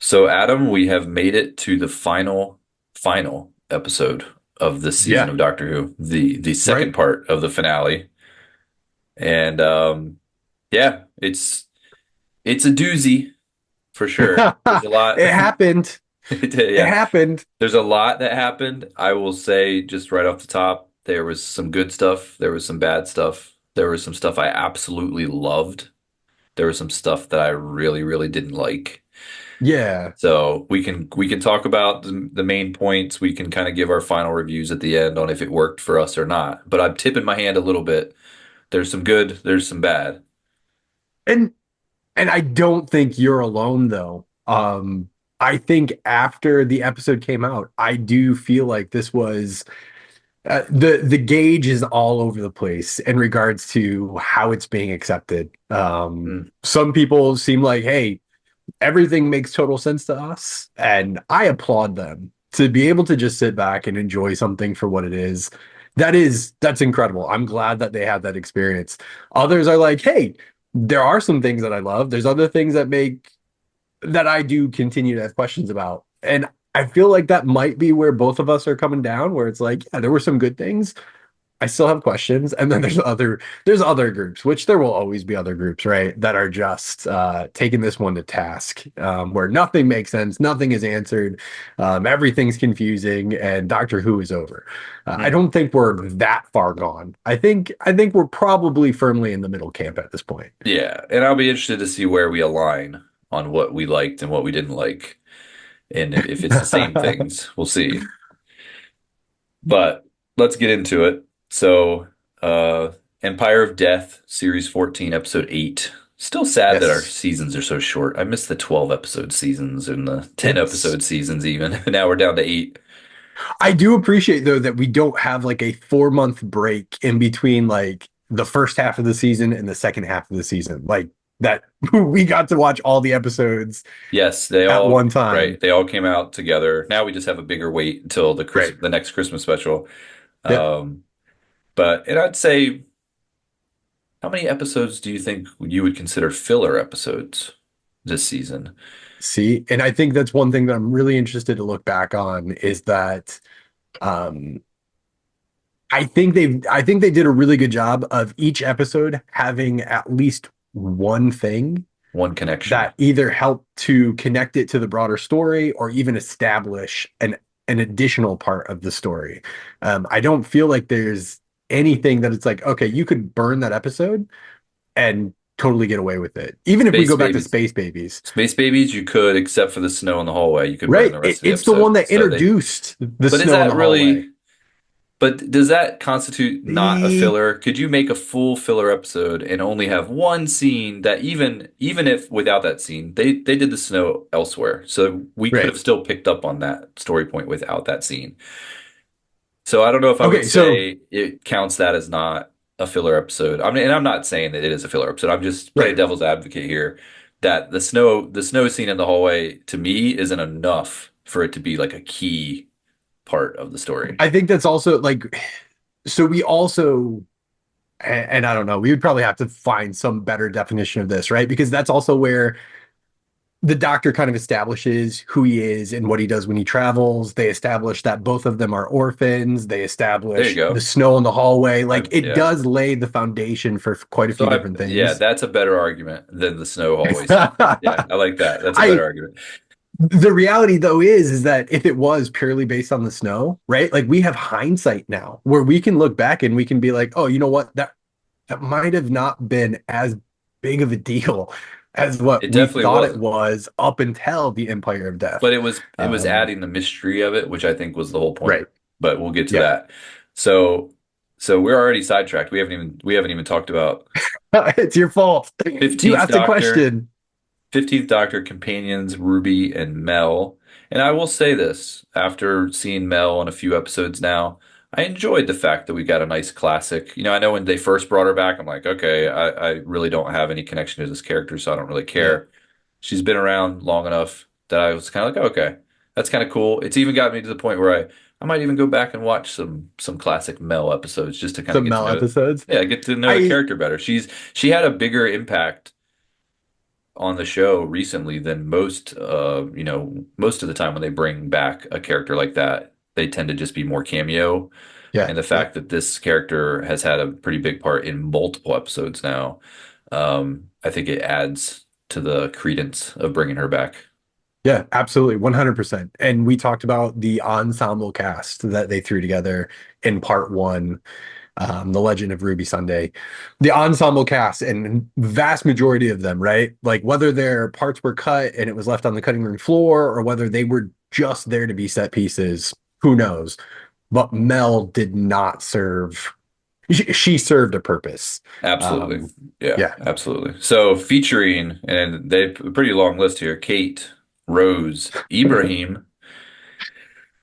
So, Adam, we have made it to the final episode of this season Yeah, of Doctor Who, the second right. part of the finale. And yeah, it's a doozy for sure. There's a lot. It happened. It Yeah, happened. there's a lot that happened. I will say just right off the top, there was some good stuff, there was some bad stuff, there was some stuff I absolutely loved. There was some stuff that I really, really didn't like. Yeah. So we can talk about the main points. We can kind of give our final reviews at the end on if it worked for us or not. But I'm tipping my hand a little bit. There's some good, there's some bad. And and I don't think you're alone though. I think after the episode came out, I do feel like this was the gauge is all over the place in regards to how it's being accepted. Mm, Some people seem like, hey, everything makes total sense to us, and I applaud them to be able to just sit back and enjoy something for what it is. That's incredible. I'm glad that they had that experience. Others are like, hey, there are some things that I love. There's other things that I do continue to have questions about. And I feel like that might be where both of us are coming down, where it's like, yeah, there were some good things. I still have questions. And then there's other groups, which there will always be other groups, right, that are just taking this one to task, where nothing makes sense, nothing is answered, everything's confusing, and Doctor Who is over. I mm. don't think we're that far gone. I think we're probably firmly in the middle camp at this point. Yeah, and I'll be interested to see where we align on what we liked and what we didn't like, and if it's the same things. We'll see. But let's get into it. So, Empire of Death, Series 14, Episode 8. Still sad that our Yes. seasons are so short. I miss the 12 episode seasons and the 10 It's episode seasons, even. Now we're down to 8. I do appreciate though that we don't have like a 4 month break in between like the first half of the season and the second half of the season. Like that we got to watch all the episodes Yes, they at all, one right. time. They all came out together. Now we just have a bigger wait until Right. the next Christmas special. Yep. Um, and I'd say, how many episodes do you think you would consider filler episodes this season? See, and I think that's one thing that I'm really interested to look back on is that um I think they did a really good job of each episode having at least one thing One connection. that either help to connect it to the broader story or even establish an additional part of the story. I don't feel like there's anything that it's like, okay, you could burn that episode and totally get away with it. Even if we Space go back to Babies. Space Babies, Space Babies, you could, except for the snow in the hallway, you could burn right? the It, rest of the it's the episode. one that So they, introduced the but is snow in that the hallway. really, but does that constitute not a The filler? Could you make a full filler episode and only have one scene that even if without that scene, they did the snow elsewhere. So we could right. have still picked up on that story point without that scene. So I don't know if I would Okay, so say it counts that as not a filler episode. I mean, and I'm not saying that it is a filler episode. I'm just playing right. devil's advocate here that the snow scene in the hallway to me isn't enough for it to be like a key part of the story. I think that's also like so we also and I don't know, we would probably have to find some better definition of this, right? Because that's also where the doctor kind of establishes who he is and what he does when he travels. They establish that both of them are orphans. They There you establish the go. snow in the hallway. Like it Yeah. does lay the foundation for quite a So few different yeah, things. that's a better argument than the snow hallway scene. Yeah, I like that. That's a better I argument. the reality though is that if it was purely based on the snow, right? Like we have hindsight now where we can look back and we can be like, oh, you know what? That might have not been as big of a deal as what It we definitely thought it wasn't. was up until the Empire of Death. But it was Um, adding the mystery of it, which I think was the whole point. right. But we'll get to Yeah. that. So so we're already sidetracked. We haven't even talked about It's your fault. You 15th asked a Doctor, question. 15th Doctor companions Ruby and Mel. And I will say this, after seeing Mel on a few episodes now, I enjoyed the fact that we got a nice classic. I know when they first brought her back, I'm like, okay, I really don't have any connection to this character, so I don't really Yeah. care. She's been around long enough that I was kind of like, okay, that's kind of cool. It's even got me to the point where I might even go back and watch some classic Mel episodes just to kind of Some get to Mel know, episodes. yeah, get to know the I character better. She had a bigger impact on the show recently than most, most of the time when they bring back a character like that, they tend to just be more cameo. Yeah, And the yep. fact that this character has had a pretty big part in multiple episodes now, I think it adds to the credence of bringing her back. Yeah, absolutely, 100%. And we talked about the ensemble cast that they threw together in part one, The Legend of Ruby Sunday. The ensemble cast and vast majority of them, right? Like whether their parts were cut and it was left on the cutting room floor or whether they were just there to be set pieces, who knows? But Mel did not serve, she served a purpose. Absolutely. Um, Yeah, yeah. absolutely. So featuring, and they a pretty long list here, Kate, Rose, Ibrahim,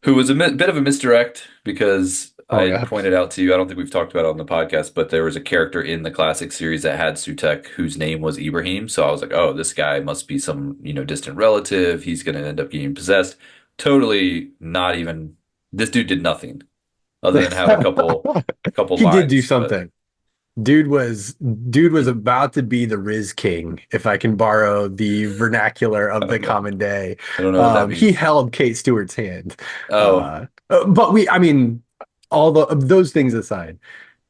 who was a bit of a misdirect because Oh, I yeah. pointed out to you, I don't think we've talked about it on the podcast, but there was a character in the classic series that had Sutek whose name was Ibrahim. So I was like, oh, this guy must be some, distant relative. He's going to end up getting possessed. Totally not even, this dude did nothing other than have a couple He did do lines, but something. Dude was dude was about to be the Riz King, if I can borrow the vernacular I of the don't know. common day. I don't know what that He means. held Kate Stewart's hand. Oh, But I mean, all those things aside,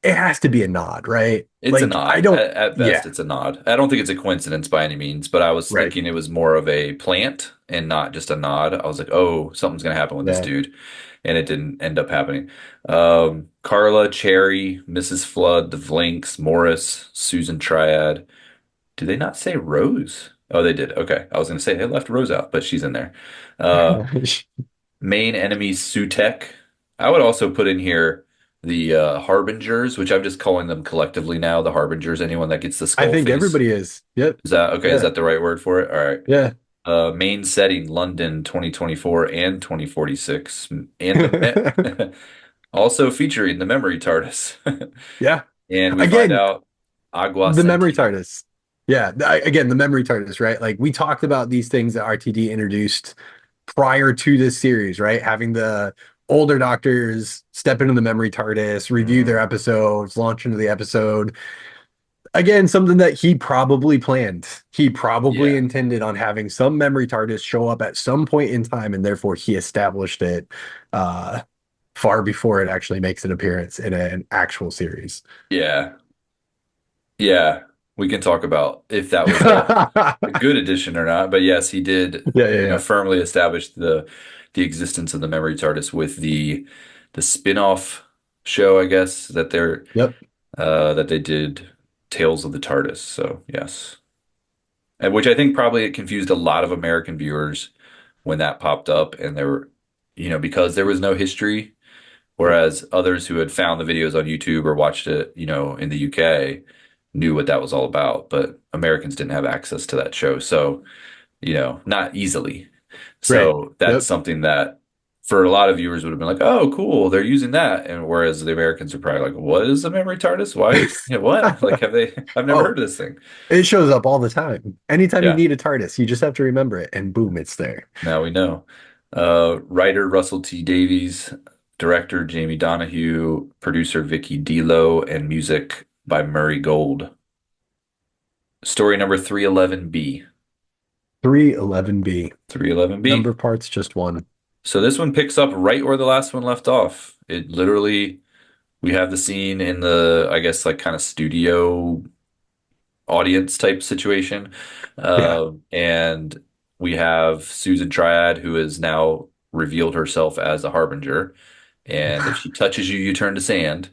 it has to be a nod, right? it's a Like, I nod. don't, At best, yeah, it's a nod. I don't think it's a coincidence by any means, but I was right. thinking it was more of a plant and not just a nod. I was like, oh, something's gonna happen with this Yeah. dude, and it didn't end up happening. Carla, Cherry, Mrs. Flood, the Vlinks, Morris, Susan Triad. Do they not say Rose? Oh, they did. Okay, I was gonna say they left Rose out, but she's in there. Uh, Main enemy Sutek. I would also put in here the Harbingers, which I'm just calling them collectively now. The Harbingers, anyone that gets the I skull think face. everybody is. Yep. Is that okay? Is Yeah. that the right word for it? All right. Yeah. Main setting London 2024 and 2046, and also featuring the memory TARDIS. Yeah. And we find Again, out Agua the memory Senti. TARDIS. Yeah, again, the memory TARDIS, right? Like we talked about these things that RTD introduced prior to this series, right? Having the older doctors step into the memory TARDIS, review their Mhm. episodes, launch into the episode. Again, something that he probably planned. He probably Yeah, intended on having some memory TARDIS show up at some point in time, and therefore he established it uh, far before it actually makes an appearance in an actual series. yeah, yeah. We can talk about if that was Yeah, a good addition or not. But yes, he did, yeah, yeah. firmly establish the existence of the memory TARDIS with the spin-off show, I guess, Yep. that they did Tales of the TARDIS. So yes. And which I think probably it confused a lot of American viewers when that popped up and there were, because there was no history, Yep. whereas others who had found the videos on YouTube or watched it, in the UK knew what that was all about, but Americans didn't have access to that show. So, not easily. Right. So that's Yep. something that for a lot of viewers would have been like, oh, cool, they're using that. And whereas the Americans are probably like, what is a memory TARDIS? Why? What? Like, I've never Oh, heard of this thing. it shows up all the time. Anytime you Yeah, need a TARDIS, you just have to remember it, and boom, it's there. now we know. Writer Russell T Davies, director Jamie Donahue, producer Vicky D'Lo, and music by Murray Gold. Story number 311B. 311B. 311B. Number parts, just one. So this one picks up right where the last one left off. It literally, we have the scene in the, I guess, like kind of studio audience type situation. Yeah. And we have Susan Triad, who has now revealed herself as a harbinger. And if she touches you, you turn to sand.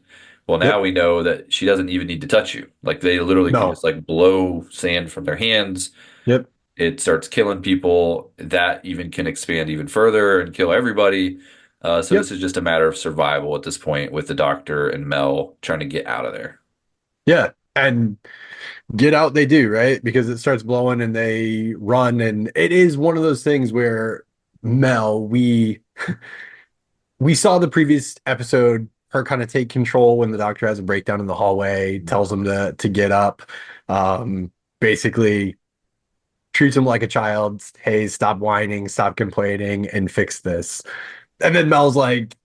Well, now Yep. we know that she doesn't even need to touch you. Like they literally can No. just like blow sand from their hands. Yep. It starts killing people. That even can expand even further and kill everybody. So Yep. this is just a matter of survival at this point with the doctor and Mel trying to get out of there. Yeah. And get out they do, right? Because it starts blowing and they run. And it is one of those things where Mel, we saw the previous episode, her kind of take control when the doctor has a breakdown in the hallway, tells him to get up. Basically treats him like a child. Hey, stop whining, stop complaining, and fix this. And then Mel's like,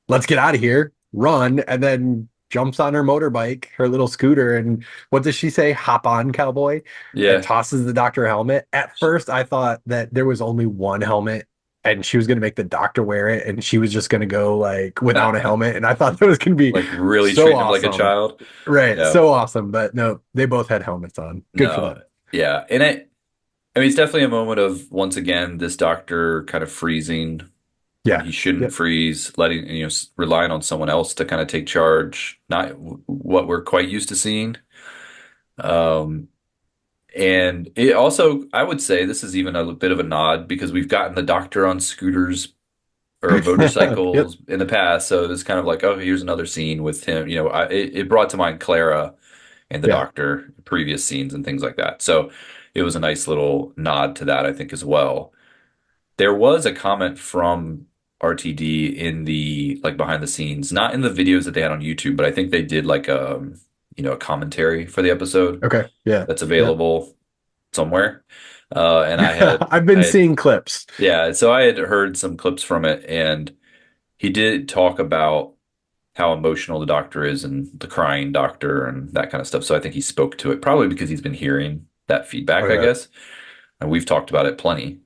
let's get out of here, run. And then jumps on her motorbike, her little scooter, and what does she say? Hop on, cowboy, and Yeah. tosses the doctor a helmet. At first, I thought that there was only one helmet and she was going to make the doctor wear it and she was just going to go like without a helmet. And I thought that was going to be Like really so treating him like a awesome. child. Right. Yeah. So awesome. But no, they both had helmets on. Good for No. them. Yeah. And I mean, it's definitely a moment of, once again, this doctor kind of freezing when Yeah. he shouldn't Yep. freeze, letting, relying on someone else to kind of take charge, not what we're quite used to seeing. Um, and it also, I would say this is even a bit of a nod because we've gotten the doctor on scooters or Yep. motorcycles in the past. So it's kind of like, oh, here's another scene with him. It brought to mind Clara and the Yeah. doctor, previous scenes and things like that. So it was a nice little nod to that, I think, as well. There was a comment from RTD in the like behind the scenes, not in the videos that they had on YouTube, but I think they did like a commentary for the episode Okay. Yeah. that's Yeah. available somewhere. And I had I've I been had seeing clips. yeah, so I had heard some clips from it, and he did talk about how emotional the doctor is and the crying doctor and that kind of stuff. So I think he spoke to it probably because he's been hearing that feedback, I Okay. guess. And we've talked about it plenty.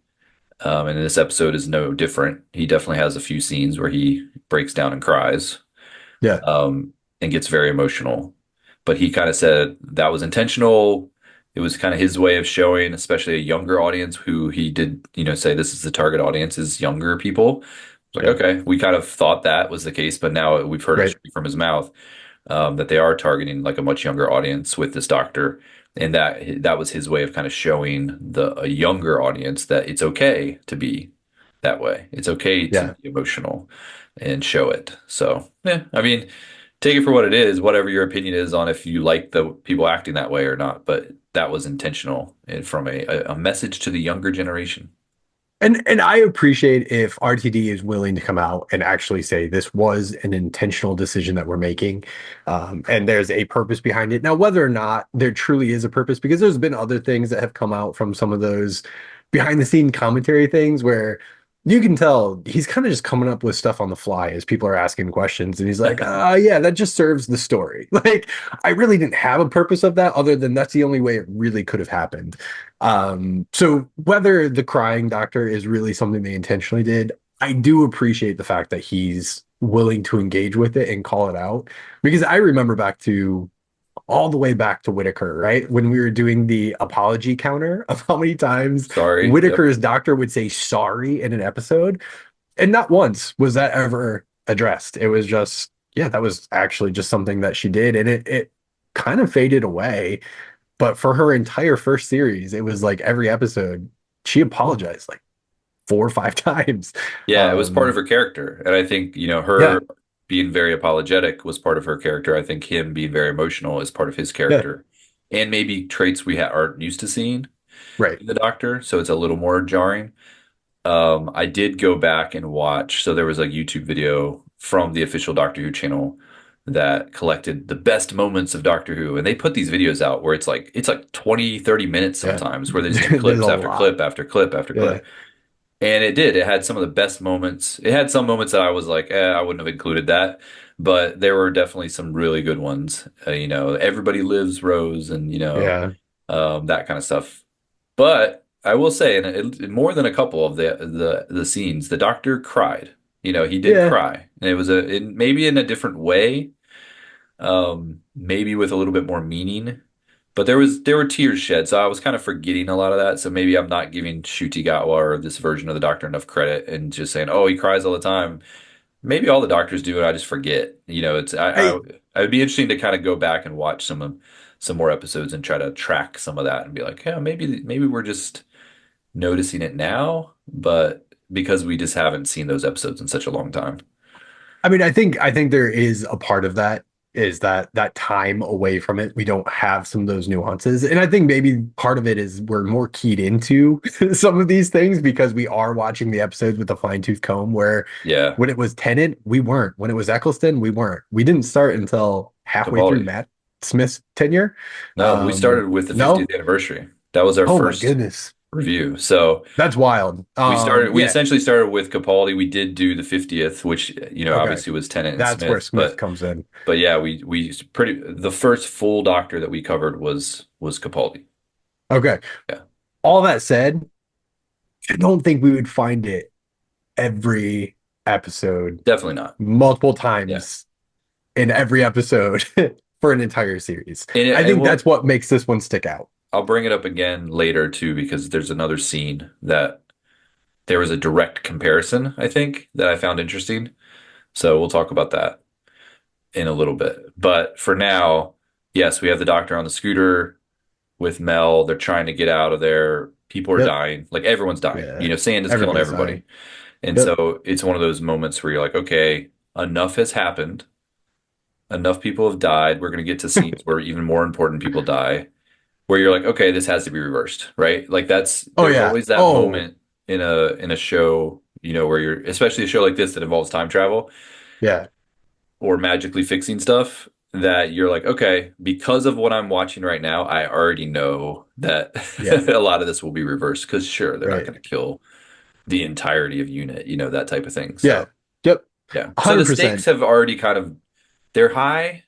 And this episode is no different. He definitely has a few scenes where he breaks down and cries, Yeah. and gets very emotional. But he kind of said that was intentional. It was kind of his way of showing, especially a younger audience who he did, say this is the target audience is younger people. It's like, Yeah. okay, we kind of thought that was the case, but now we've heard it Right. straight from his mouth, that they are targeting like a much younger audience with this doctor. And that was his way of kind of showing a younger audience that it's okay to be that way. It's okay to Yeah. be emotional and show it. So, yeah, I mean, take it for what it is, whatever your opinion is on if you like the people acting that way or not. But that was intentional and from a message to the younger generation. And I appreciate if RTD is willing to come out and actually say this was an intentional decision that we're making, and there's a purpose behind it. Now, whether or not there truly is a purpose, because there's been other things that have come out from some of those behind the scene commentary things where you can tell he's kind of just coming up with stuff on the fly as people are asking questions, and he's like, yeah, that just serves the story." Like, I really didn't have a purpose of that other than that's the only way it really could have happened. So whether the crying doctor is really something they intentionally did, I do appreciate the fact that he's willing to engage with it and call it out. Because I remember back to all the way back to Whitaker, right? When we were doing the apology counter of how many times Sorry. Yep. Whitaker's doctor would say sorry in an episode. And not once was that ever addressed. It was just, yeah, that was actually just something that she did. And it kind of faded away. But for her entire first series, it was like every episode, she apologized like 4 or 5 times. Yeah, it was part of Um, her character. And I think, yeah, her being very apologetic was part of her character. I think him being very emotional is part of his yeah, character. And maybe traits we aren't used to seeing right. in the Doctor, so it's a little more jarring. I did go back and watch, so there was a YouTube video from the official Doctor Who channel that collected the best moments of Doctor Who, and they put these videos out where it's like 20, 30 minutes Yeah. sometimes where they just do There's clips a after lot. clip after clip after Yeah. clip. And it had some of the best moments. It had some moments that I was like, I wouldn't have included that, but there were definitely some really good ones. Everybody Lives Rose and Yeah. that kind of stuff. But I will say, and more than a couple of the scenes, the Doctor cried. He did Yeah. cry, and it was maybe in a different way, maybe with a little bit more meaning. But there were tears shed, so I was kind of forgetting a lot of that. So maybe I'm not giving Ncuti Gatwa or this version of the Doctor enough credit, and just saying, "Oh, he cries all the time." Maybe all the Doctors do, and I just forget. It's I I would be interesting to kind of go back and watch some more episodes and try to track some of that and be like, yeah, maybe we're just noticing it now, but because we just haven't seen those episodes in such a long time. I mean, I think there is a part of that is that time away from it. We don't have some of those nuances. And I think maybe part of it is we're more keyed into some of these things because we are watching the episodes with a fine-tooth comb where Yeah, when it was Tennant, we weren't. When it was Eccleston, we weren't. We didn't start until halfway through Capaldi. Matt Smith's tenure. No, we started with the No. 50th anniversary. That was our Oh my first. goodness. review. So That's wild. we Yeah. essentially started with Capaldi. We did do the 50th, which, Okay. obviously was Tennant and That's where Smith, Smith comes in. but yeah, we pretty the first full Doctor that we covered was Capaldi. Okay. Yeah, All that said, I don't think we would find it every episode, definitely not. multiple Yeah. times in every episode for an entire series. I And think that's we'll what makes this one stick out. I'll bring it up again later too, because there's another scene that there was a direct comparison, I think, that I found interesting. So we'll talk about that in a little bit. But for now, yes, we have the Doctor on the scooter with Mel. They're trying to get out of there. People are Yep. dying. Like everyone's dying. Yeah. Sand is killing Everybody's dying. everybody. And Yep. so it's one of those moments where you're like, okay, enough has happened. Enough people have died. We're going to get to scenes where even more important people die, where you're like, okay, this has to be reversed, right? Like Oh there's yeah. always that Oh moment in a show, where you're, especially a show like this that involves time travel yeah. or magically fixing stuff, that you're like, okay, because of what I'm watching right now, I already know that Yeah. a lot of this will be reversed, because sure, they're not Right. going to kill the entirety of unit, that type of thing. Yeah. So Yep. yeah. So the stakes 100%. have already kind of, they're high,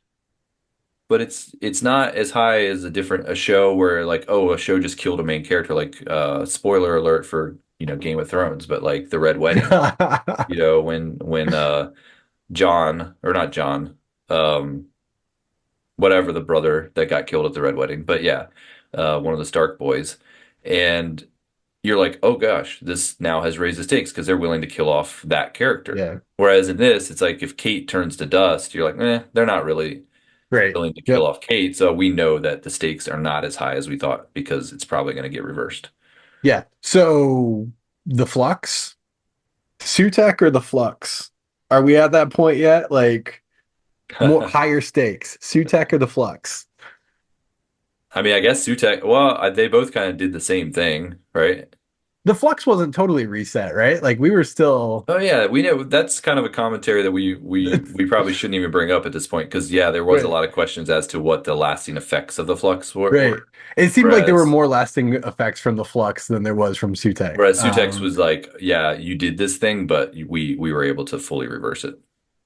but it's not as high as a show where, like, oh, a show just killed a main character, like, spoiler alert for, Game of Thrones, but like the Red Wedding, when John, or not John, um whatever, the brother that got killed at the Red Wedding, but yeah, one of the Stark boys, and you're like, oh gosh, this now has raised the stakes because they're willing to kill off that character. Yeah. Whereas in this, it's like if Kate turns to dust, you're like, they're not really Right. willing to kill Yep. off Kate. So we know that the stakes are not as high as we thought, because it's probably going to get reversed. Yeah. So the flux, Sutek or the flux? Are we at that point yet? Like more higher stakes, Sutek or the flux? I mean, I guess Sutek, well, they both kind of did the same thing, right? The flux wasn't totally reset, right? Like we were still Oh yeah, we know that's kind of a commentary that we probably shouldn't even bring up at this point, because yeah, there was a right. lot of questions as to what the lasting effects of the flux Right. were. It seemed like there were Whereas more lasting effects from the flux than there was from Sutek. whereas Sutex was like, yeah, you did this thing, but we were able to fully reverse it.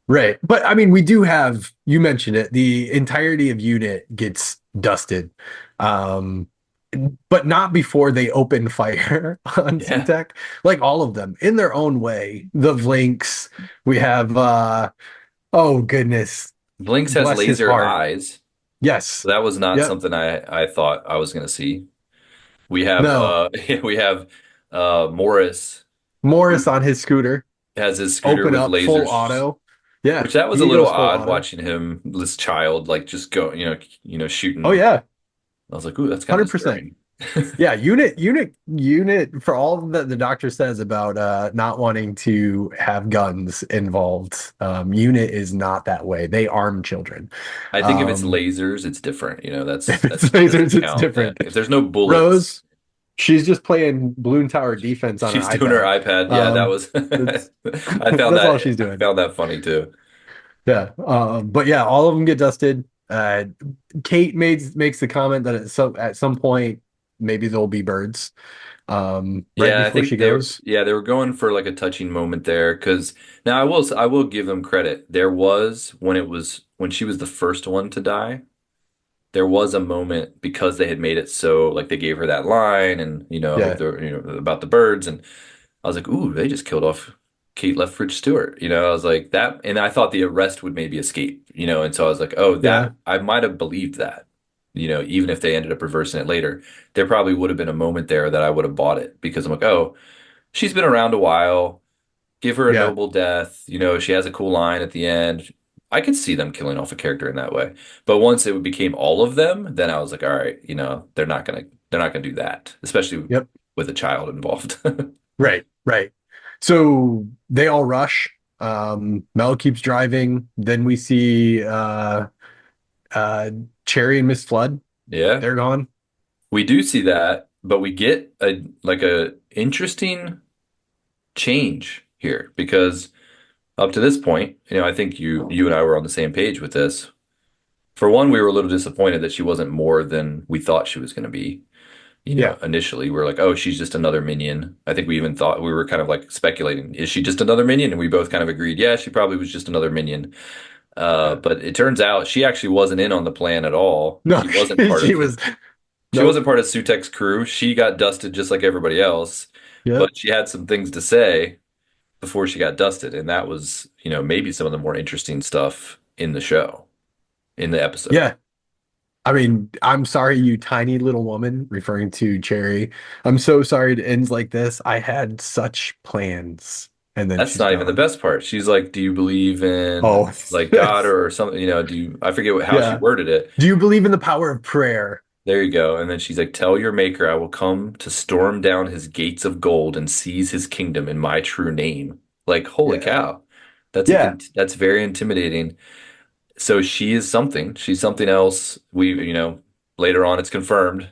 Right. But I mean, we do have, you mentioned it, the entirety of unit gets dusted. Um, but not before they open fire on Yeah, Sutek. Like all of them in their own way. The Vlinks, we have oh goodness, Blinks has bless his laser heart. eyes. Yes. That was not Yep. something I thought I was going to see. We have No. we have Morris Morris on his scooter, has his scooter open with up full lasers, auto. Yeah, which that was a he little goes full odd auto. watching him, this child, like just go, Oh shooting. yeah, I was like, ooh, that's kind of 100%. disturbing. Yeah, unit for all that the doctor says about not wanting to have guns involved. Unit is not that way. They arm children. I think if it's Um, lasers, it's different. if it's That doesn't lasers, it's count. Yeah. different. If there's no bullets, Rose, she's just playing Balloon Tower defense on her she's doing her iPad. iPad. Yeah, that was That's I that's all she's doing. found that funny too. Yeah. But yeah, all of them get dusted. Kate makes the comment that at some point maybe there'll be birds. Right Yeah, I before think she goes. they were going for like a touching moment there, because now I will give them credit. There was when she was the first one to die, there was a moment, because they had made it so, like, they gave her that line, and Yeah. about the birds, and I was like, ooh, they just killed off Kate Lethbridge Stewart. I was like that, and I thought the arrest would maybe escape, and so I was like, oh, Yeah. that I might have believed that, even if they ended up reversing it later, there probably would have been a moment there that I would have bought it, because I'm like, oh, she's been around a while. Give her a Yeah. noble death. She has a cool line at the end. I could see them killing off a character in that way. But once it became all of them, then I was like, all right, they're not gonna do that, especially Yep. with a child involved. Right. Right. So they all rush. Mel keeps driving. Then we see uh Cherry and Miss Flood. Yeah, They're gone. we do see that, but we get a interesting change here, because up to this point, I think you and I were on the same page with this. For one, we were a little disappointed that she wasn't more than we thought she was going to be. Yeah. initially we were like, oh, she's just another minion. I think we even thought we were kind of like speculating, is she just another minion? And we both kind of agreed, yeah, she probably was just another minion. Yeah. But it turns out she actually wasn't in on the plan at all. No, she was. She Nope. wasn't part of Sutek's crew. She got dusted just like everybody else, Yep. but she had some things to say before she got dusted, and that was, maybe some of the more interesting stuff in the show, in the episode. Yeah. I mean, I'm sorry, you tiny little woman, referring to Cherry. I'm so sorry it ends like this. I had such plans, and then That's she's not even the gone. best part. She's like, "Do you believe in Oh, like God yes. or something? Do you?" I forget how she Yeah. worded it. Do you believe in the power of prayer? There you go. And then she's like, "Tell your maker I will come to storm down his gates of gold and seize his kingdom in my true name." Like, holy Yeah. cow. Yeah. That's very intimidating. So she is something. She's something else. Later on it's confirmed.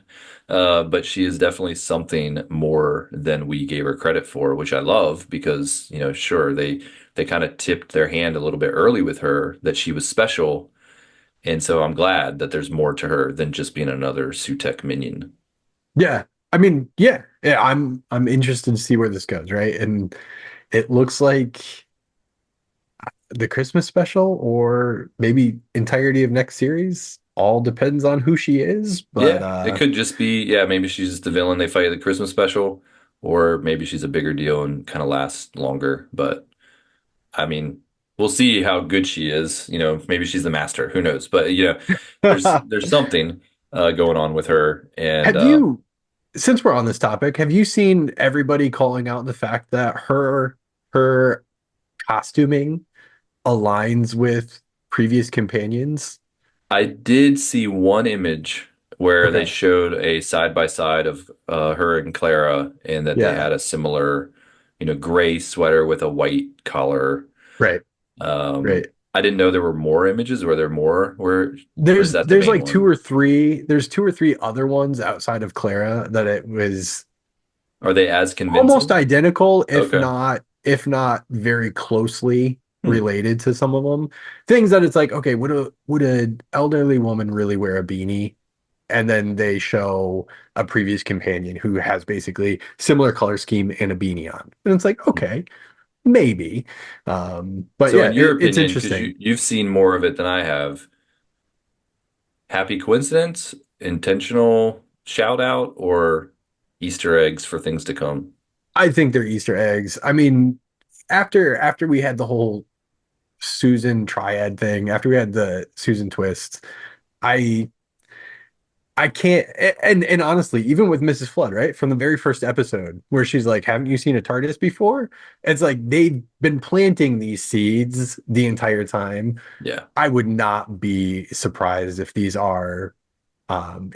But she is definitely something more than we gave her credit for, which I love because, sure, they kind of tipped their hand a little bit early with her that she was special. And so I'm glad that there's more to her than just being another Sutek minion. Yeah. I mean, yeah. Yeah, I'm interested to see where this goes, right? And it looks like the Christmas special or maybe entirety of next series all depends on who she is, but Yeah, it could just be, yeah, maybe she's just the villain they fight at the Christmas special, or maybe she's a bigger deal and kind of lasts longer. But I mean, we'll see how good she is. Maybe she's the master. Who knows? But there's something going on with her, and have you, since we're on this topic, have you seen everybody calling out the fact that her costuming aligns with previous companions? I did see one image where they Okay. showed a side by side of her and Clara, and that they Yeah. had a similar, gray sweater with a white collar. Right. Um, Right. I didn't know there were more images. Were there more? Or is that the There's main like one? there's two or three other ones outside of Clara that it was Are they as almost convincing? identical, Okay. if not very closely Hmm. related to some of them. Things that it's like, okay, would a elderly woman really wear a beanie? And then they show a previous companion who has basically similar color scheme and a beanie on. And it's like, okay, maybe. But So, yeah, in your it's opinion, because interesting. you've seen more of it than I have, happy coincidence, intentional shout out, or Easter eggs for things to come? I think they're Easter eggs. I mean, after we had the whole Susan triad thing, after we had the Susan twist, I I can't, and honestly, even with Mrs. Flood, right? From the very first episode where she's like, "Haven't you seen a TARDIS before?" It's like they've been planting these seeds the entire time. Yeah. I would not be surprised if these are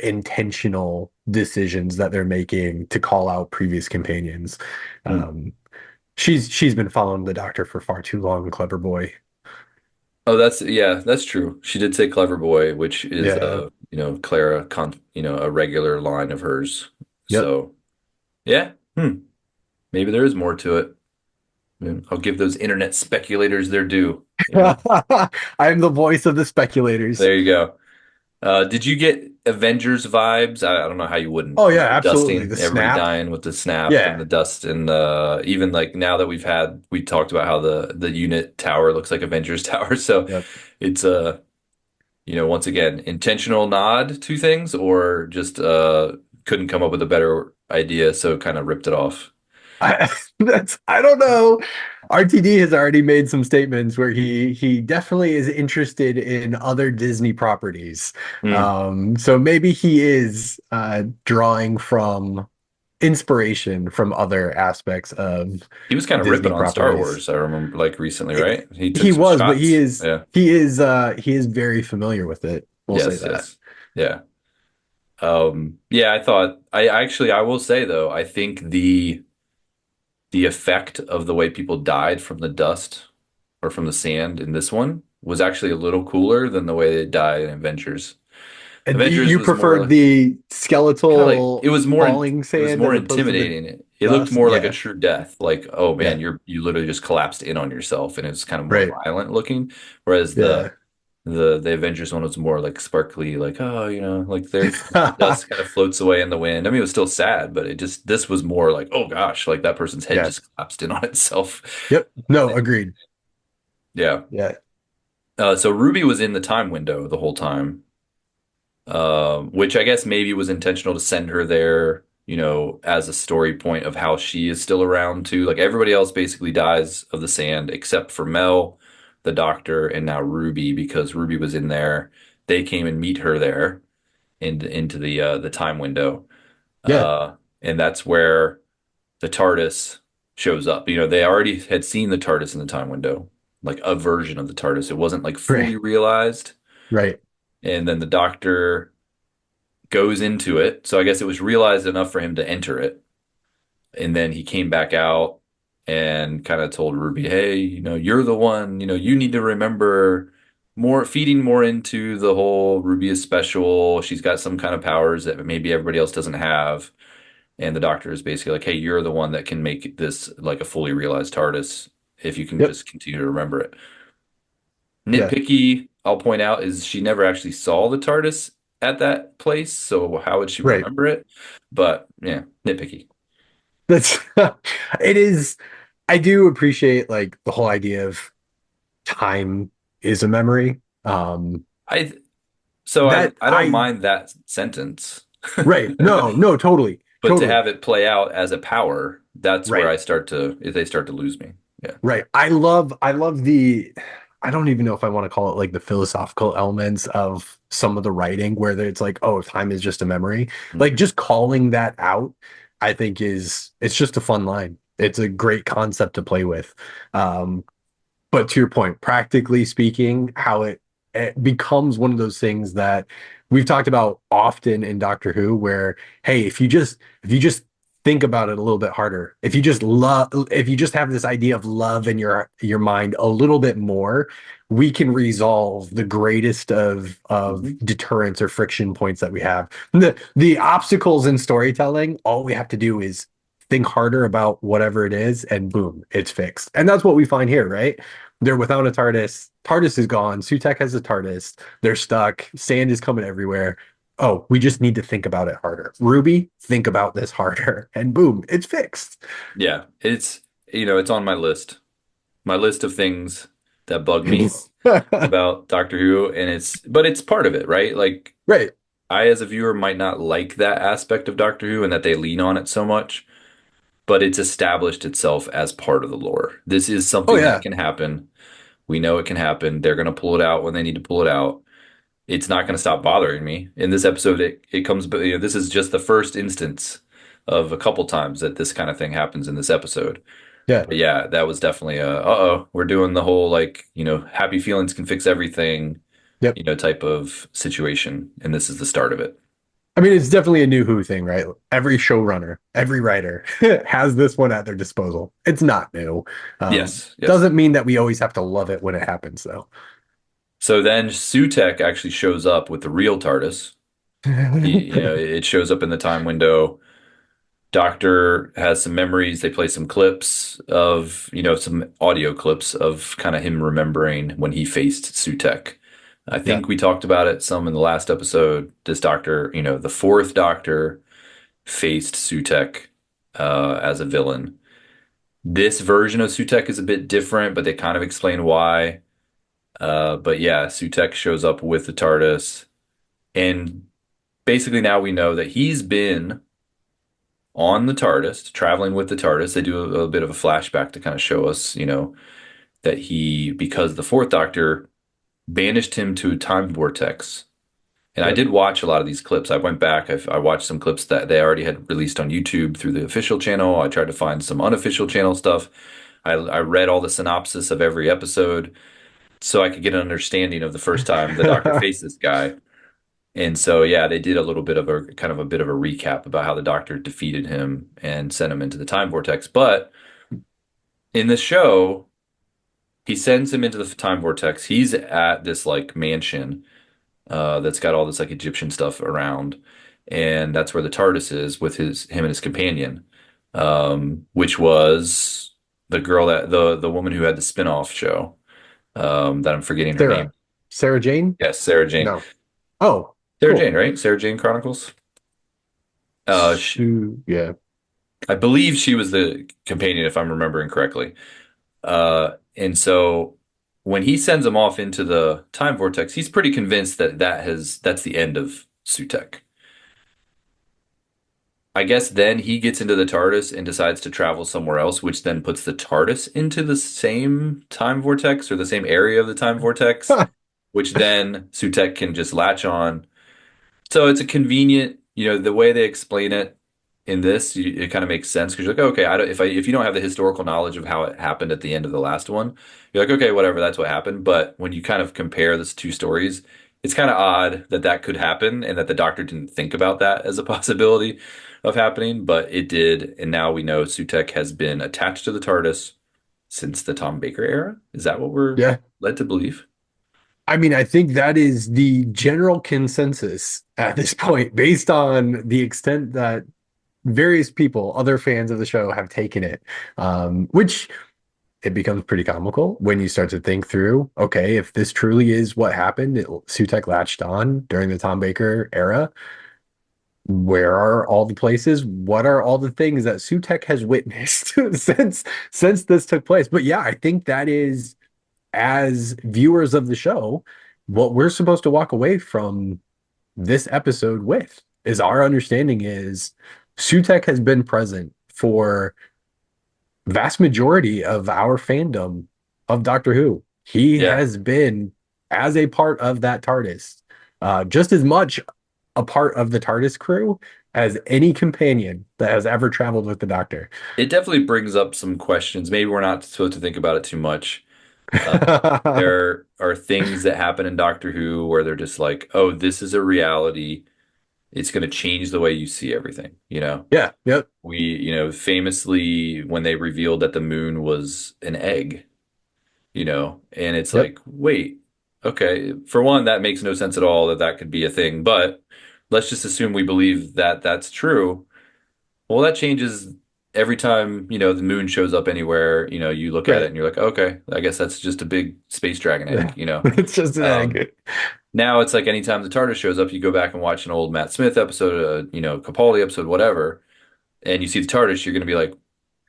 intentional decisions that they're making to call out previous companions. Hmm. Um, she's been following the Doctor for far too long, clever boy. Oh, that's true. She did say clever boy, which is Yeah. Clara a regular line of hers. Yep. So yeah, maybe there is more to it. I'll give those internet speculators their due. I'm the voice of the speculators. There you go. Did you get Avengers vibes? I don't know how you wouldn't Oh yeah, with the absolutely. dusting, The everybody snap. dying with the snap and Yeah. the dust, and even like now that we talked about how the unit tower looks like Avengers Tower. So Yep. it's once again, intentional nod to things, or just couldn't come up with a better idea, so kind of ripped it off. I don't know. RTD has already made some statements where he definitely is interested in other Disney properties. Hmm. So maybe he is drawing from inspiration from other aspects of He was kind of ripping Disney on Star properties. Wars, I remember, like recently, right? He took He some was, but shots. Yeah. he is very familiar with it. We'll say Yes, that. yes. Yeah. Yeah, I thought I will say though, I think the effect of the way people died from the dust or from the sand in this one was actually a little cooler than the way they died in Avengers. And Avengers you was more preferred like the kind of like skeletal falling it was sand more as opposed to the intimidating. It looked dust? more like a Yeah, true death. Like, oh man, yeah, you literally just collapsed in on yourself and it's kind of more right. violent looking. Whereas the Yeah. The Avengers one was more like sparkly, like, oh, like the dust kind of floats away in the wind. I mean, it was still sad, but this was more like, oh gosh, like that person's head Yeah. just collapsed in on itself. Yep. No, agreed. Yeah. Yeah. So Ruby was in the time window the whole time, which I guess maybe was intentional to send her there, as a story point of how she is still around too. Like everybody else basically dies of the sand except for Mel, the doctor, and now Ruby because Ruby was in there. They came and meet her there into the time window, Yeah. and that's where the TARDIS shows up. They already had seen the TARDIS in the time window, like a version of the TARDIS. It wasn't like fully Right. realized, Right. and then the doctor goes into it. So I guess it was realized enough for him to enter it. And then he came back out and kind of told Ruby, hey, you're the one, you need to remember more, feeding more into the whole Ruby is special. She's got some kind of powers that maybe everybody else doesn't have. And the doctor is basically like, hey, you're the one that can make this like a fully realized TARDIS if you can Yep. just continue to remember it. Yeah. Nitpicky, I'll point out, is she never actually saw the TARDIS at that place, so how would she Right. remember it? But yeah, nitpicky. That's it is. I do appreciate like the whole idea of time is a memory. I so That I don't I mind that sentence, right. No, no, totally. but to Totally. have it play out as a power, that's where Right. they start to lose me. Yeah. Right. I love the I don't even know if I want to call it like the philosophical elements of some of the writing where it's like, oh, time is just a memory. Mm. Like just calling that out, I think is it's just a fun line. It's a great concept to play with. Um, but to your point, practically speaking, how it becomes one of those things that we've talked about often in Doctor Who, where hey, if you just think about it a little bit harder, if you just have this idea of love in your mind a little bit more, we can resolve the greatest of Mhm. deterrence or friction points that we have. The obstacles in storytelling, all we have to do is think harder about whatever it is, and boom, it's fixed. And that's what we find here, right? They're without a TARDIS. TARDIS is gone. Sutek has a TARDIS. They're stuck. Sand is coming everywhere. Oh, we just need to think about it harder. Ruby, think about this harder. And boom, it's fixed. Yeah, it's on my list of things that bug me about Doctor Who, and it's part of it, right? Like Right. I, as a viewer, might not like that aspect of Doctor Who and that they lean on it so much, but it's established itself as part of the lore. This is Oh, something that yeah. can happen. We know it can happen. They're going to pull it out when they need to pull it out. It's not going to stop bothering me. In this episode, it comes, but this is just the first instance of a couple times that this kind of thing happens in this episode. Yeah. But yeah, that was definitely uh-oh, we're doing the whole like, happy feelings can fix everything, Yep. type of situation. And this is the start of it. I mean, it's definitely a new Who thing, right? Every showrunner, every writer has this one at their disposal. It's not new. Yes, yes. Doesn't mean that we always have to love it when it happens, though. So then Sutek actually shows up with the real TARDIS. It shows up in the time window. Doctor has some memories. They play some clips of, some audio clips of kind of him remembering when he faced Sutek. I Yeah. think we talked about it some in the last episode. This doctor, the fourth doctor faced Sutek as a villain. This version of Sutek is a bit different, but they kind of explain why. But yeah, Sutek shows up with the TARDIS, and basically now we know that he's been on the TARDIS, traveling with the TARDIS. They do a bit of a flashback to kind of show us, that because the Fourth Doctor banished him to a time vortex. And I Yep. did watch a lot of these clips. I went back, I watched some clips that they already had released on YouTube through the official channel. I tried to find some unofficial channel stuff. I read all the synopsis of every episode so I could get an understanding of the first time the Doctor faced this guy. And so, yeah, they did a little bit of a kind of a bit of a recap about how the Doctor defeated him and sent him into the time vortex. But in the show, he sends him into the time vortex. He's at this like mansion that's got all this like Egyptian stuff around, and that's where the TARDIS is with him and his companion, which was the girl the woman who had the spin-off show that I'm forgetting her name. Sarah. Sarah Jane? Yes, Sarah Jane. No. Oh, Sarah Jane, cool. right? Sarah Jane Chronicles. She, Sue, yeah. I believe she was the companion, if I'm remembering correctly. And so when he sends him off into the time vortex, he's pretty convinced that that's the end of Sutek. I guess then he gets into the TARDIS and decides to travel somewhere else, which then puts the TARDIS into the same time vortex or the same area of the time vortex, which then Sutek can just latch on. So it's a convenient, the way they explain it in this, it kind of makes sense because you're like, okay, I don't, if you don't have the historical knowledge of how it happened at the end of the last one, you're like, okay, whatever, that's what happened. But when you kind of compare these two stories, it's kind of odd that that could happen and that the Doctor didn't think about that as a possibility of happening, but it did. And now we know Sutek has been attached to the TARDIS since the Tom Baker era. Is that what we're Yeah. led to believe? I mean, I think that is the general consensus at this point, based on the extent that various people, other fans of the show, have taken it. Which it becomes pretty comical when you start to think through, okay, if this truly is what happened, Sutek latched on during the Tom Baker era. Where are all the places? What are all the things that Sutek has witnessed since this took place? But yeah, I think that is, as viewers of the show, what we're supposed to walk away from this episode with is our understanding is Sutek has been present for vast majority of our fandom of Doctor Who. He Yeah. has been as a part of that TARDIS, just as much a part of the TARDIS crew as any companion that has ever traveled with the Doctor. It definitely brings up some questions. Maybe we're not supposed to think about it too much. Uh, there are things that happen in Doctor Who where they're just like, oh, this is a reality. It's going to change the way you see everything. Yeah, yep, Famously, when they revealed that the moon was an egg, and it's yep. like, wait, okay. For one, that makes no sense at all that that could be a thing, but let's just assume we believe that that's true. Well, that changes every time, the moon shows up anywhere, you look at it Right. and you're like, okay, I guess that's just a big space dragon Yeah. egg. It's just an Um, egg. Now it's like anytime the TARDIS shows up, you go back and watch an old Matt Smith episode, Capaldi episode, whatever, and you see the TARDIS, you're going to be like,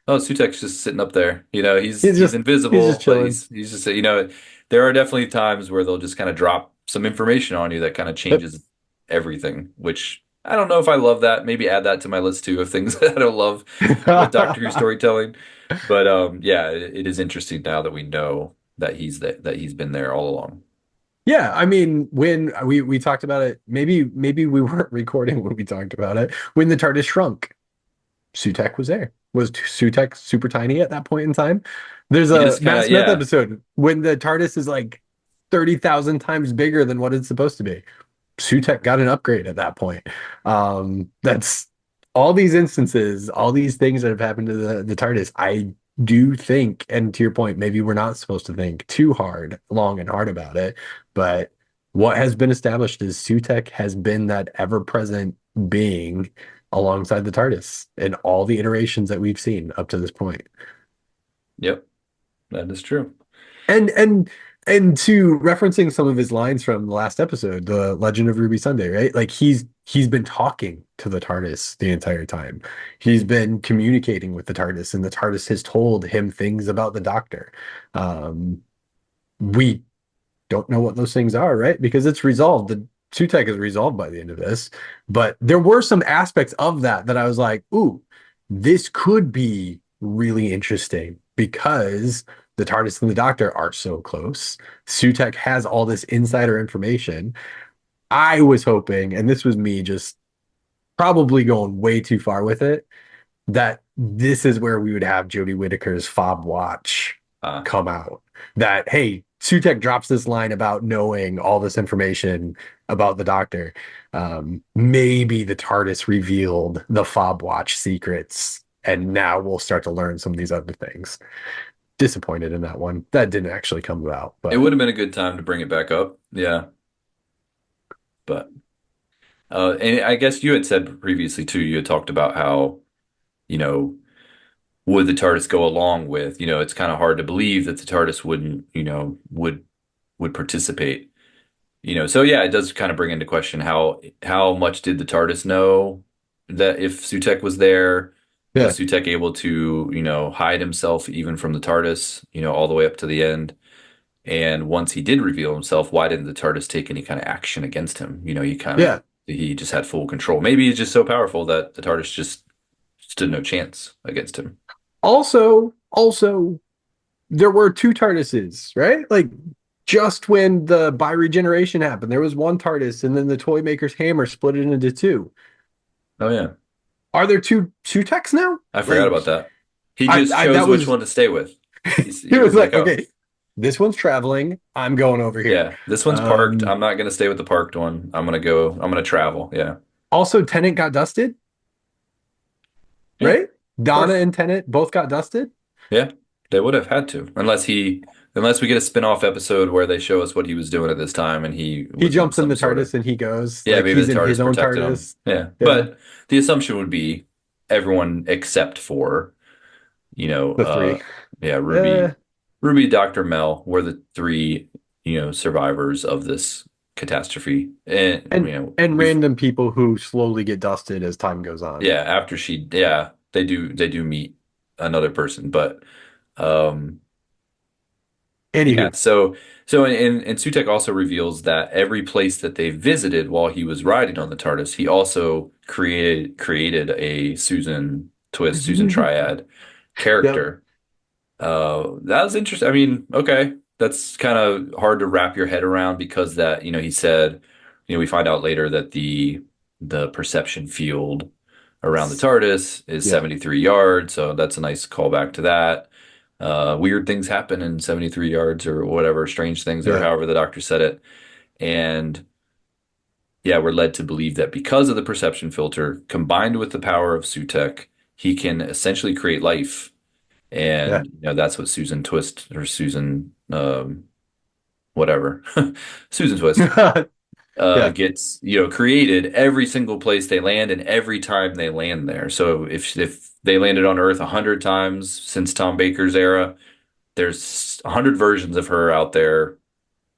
oh, Sutek's just sitting up there. He's He's he's just he's invisible, just but chilling. he's just, there are definitely times where they'll just kind of drop some information on you that kind of Yep. changes everything, which I don't know if I love that. Maybe add that to my list too of things that I don't love with Doctor Who storytelling. But yeah, it is interesting now that we know that he's been there all along. Yeah, I mean, when we talked about it, maybe we weren't recording when we talked about it. When the TARDIS shrunk, Sutek was there. Was Sutek super tiny at that point in time? There's He a just kind Matt of, Smith yeah, episode when the TARDIS is like 30,000 times bigger than what it's supposed to be. Sutek got an upgrade at that point. That's all these instances, all these things that have happened to the TARDIS. I do think, and to your point, maybe we're not supposed to think too hard, long and hard about it, but what has been established is Sutek has been that ever-present being alongside the TARDIS in all the iterations that we've seen up to this point. yep, that is true. And to referencing some of his lines from the last episode, the Legend of Ruby Sunday, right? Like he's been talking to the TARDIS the entire time. He's been communicating with the TARDIS, and the TARDIS has told him things about the Doctor. We don't know what those things are, right? Because it's resolved. The Sutek is resolved by the end of this. But there were some aspects of that I was like, ooh, this could be really interesting because the TARDIS and the Doctor are so close. Sutek has all this insider information. I was hoping, and this was me just probably going way too far with it, that this is where we would have Jodie Whittaker's fob watch Uh, come out. That, hey, Sutek drops this line about knowing all this information about the Doctor. Maybe the TARDIS revealed the fob watch secrets, and now we'll start to learn some of these other things. Disappointed in that one. That didn't actually come about, it but would have been a good time to bring it back up. Yeah, but and I guess you had said previously too, you had talked about how, you know, would the TARDIS go along with, it's kind of hard to believe that the TARDIS wouldn't, would participate. So yeah, it does kind of bring into question how much did the TARDIS know that if Sutek was there, Yeah. was Sutek able to, hide himself even from the TARDIS, all the way up to the end? And once he did reveal himself, why didn't the TARDIS take any kind of action against him? Yeah. He just had full control. Maybe he's just so powerful that the TARDIS just stood no chance against him. Also, there were two TARDISes, right? Like just when the bi-regeneration happened, there was one TARDIS, and then the toy maker's hammer split it into two. Oh yeah, Are there two techs now? I forgot Like about that. He I, just I chose that which was one to stay with. it He was was like, like, oh, okay, this one's traveling. I'm going over here. yeah, this one's parked. Um, I'm not gonna stay with the parked one. I'm gonna travel. Yeah. Also, Tennant got dusted, Yeah, of right? Donna course. and Tennant both got dusted. Yeah, they would have had to, unless we get a spin-off episode where they show us what he was doing at this time and he He was in jumps in some the sort of, TARDIS and he goes yeah, like maybe he's the in his TARDIS own protected him. TARDIS. Yeah, Yeah, but the assumption would be everyone except for, you know, the three. uh, yeah, Uh, Ruby, Dr. Mel were the three, survivors of this catastrophe. And, and we've, random people who slowly get dusted as time goes on. yeah, yeah, they do meet another person, but, um, yeah, Anywho, and Sutek also reveals that every place that they visited while he was riding on the TARDIS, he also created a Susan Triad yep, character. That was interesting. I mean, okay, that's kind of hard to wrap your head around because that, he said, we find out later that the perception field around the TARDIS is yeah, 73 yards, so that's a nice callback to that. Weird things happen in 73 yards or whatever, strange things or yeah, however the doctor said it. And yeah, we're led to believe that because of the perception filter combined with the power of Sutek, he can essentially create life. yeah, And that's what Susan Twist or Susan whatever Susan Twist yeah, gets created every single place they land and every time they land there. So if they landed on Earth 100 times since Tom Baker's era, there's 100 versions of her out there,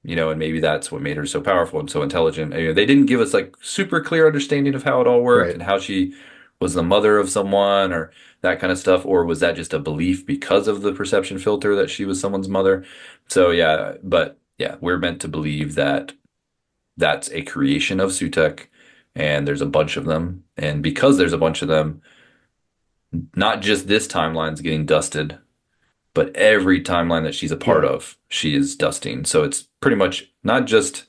and maybe that's what made her so powerful and so intelligent. And, they didn't give us like super clear understanding of how it all worked right. and how she was the mother of someone or that kind of stuff, or was that just a belief because of the perception filter that she was someone's mother? So yeah, but yeah, we're meant to believe that that's a creation of Sutek, and there's a bunch of them, and because there's a bunch of them, not just this timeline's getting dusted, but every timeline that she's a part Yeah, of, she is dusting. So it's pretty much not just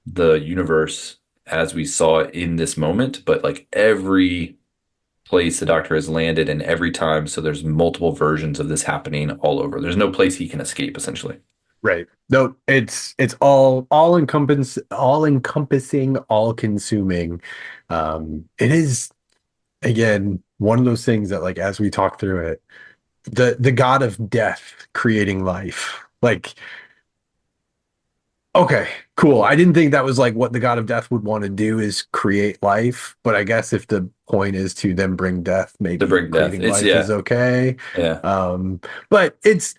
the universe as we saw it in this moment, but like every place the Doctor has landed and every time. So there's multiple versions of this happening all over. There's no place he can escape, essentially. right. No, it's all encompassing, all consuming. It is again one of those things that like as we talk through it, the god of death creating life. Like, okay, cool. I didn't think that was like what the god of death would want to do is create life, but I guess if the point is to then bring death, To maybe bring death. creating It's life is yeah, okay. yeah, Um, but it's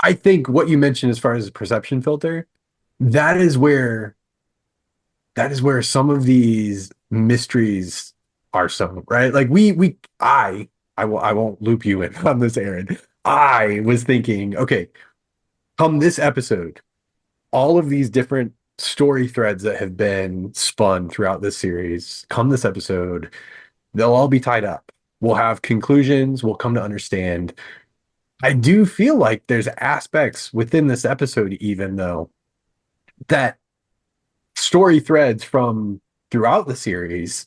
I think what you mentioned as far as the perception filter, that is where some of these mysteries are some right. Like I won't loop you in on this, Aaron. I was thinking, okay, come this episode, all of these different story threads that have been spun throughout this series, come this episode, they'll all be tied up. We'll have conclusions, we'll come to understand. I do feel like there's aspects within this episode, even though, that story threads from throughout the series,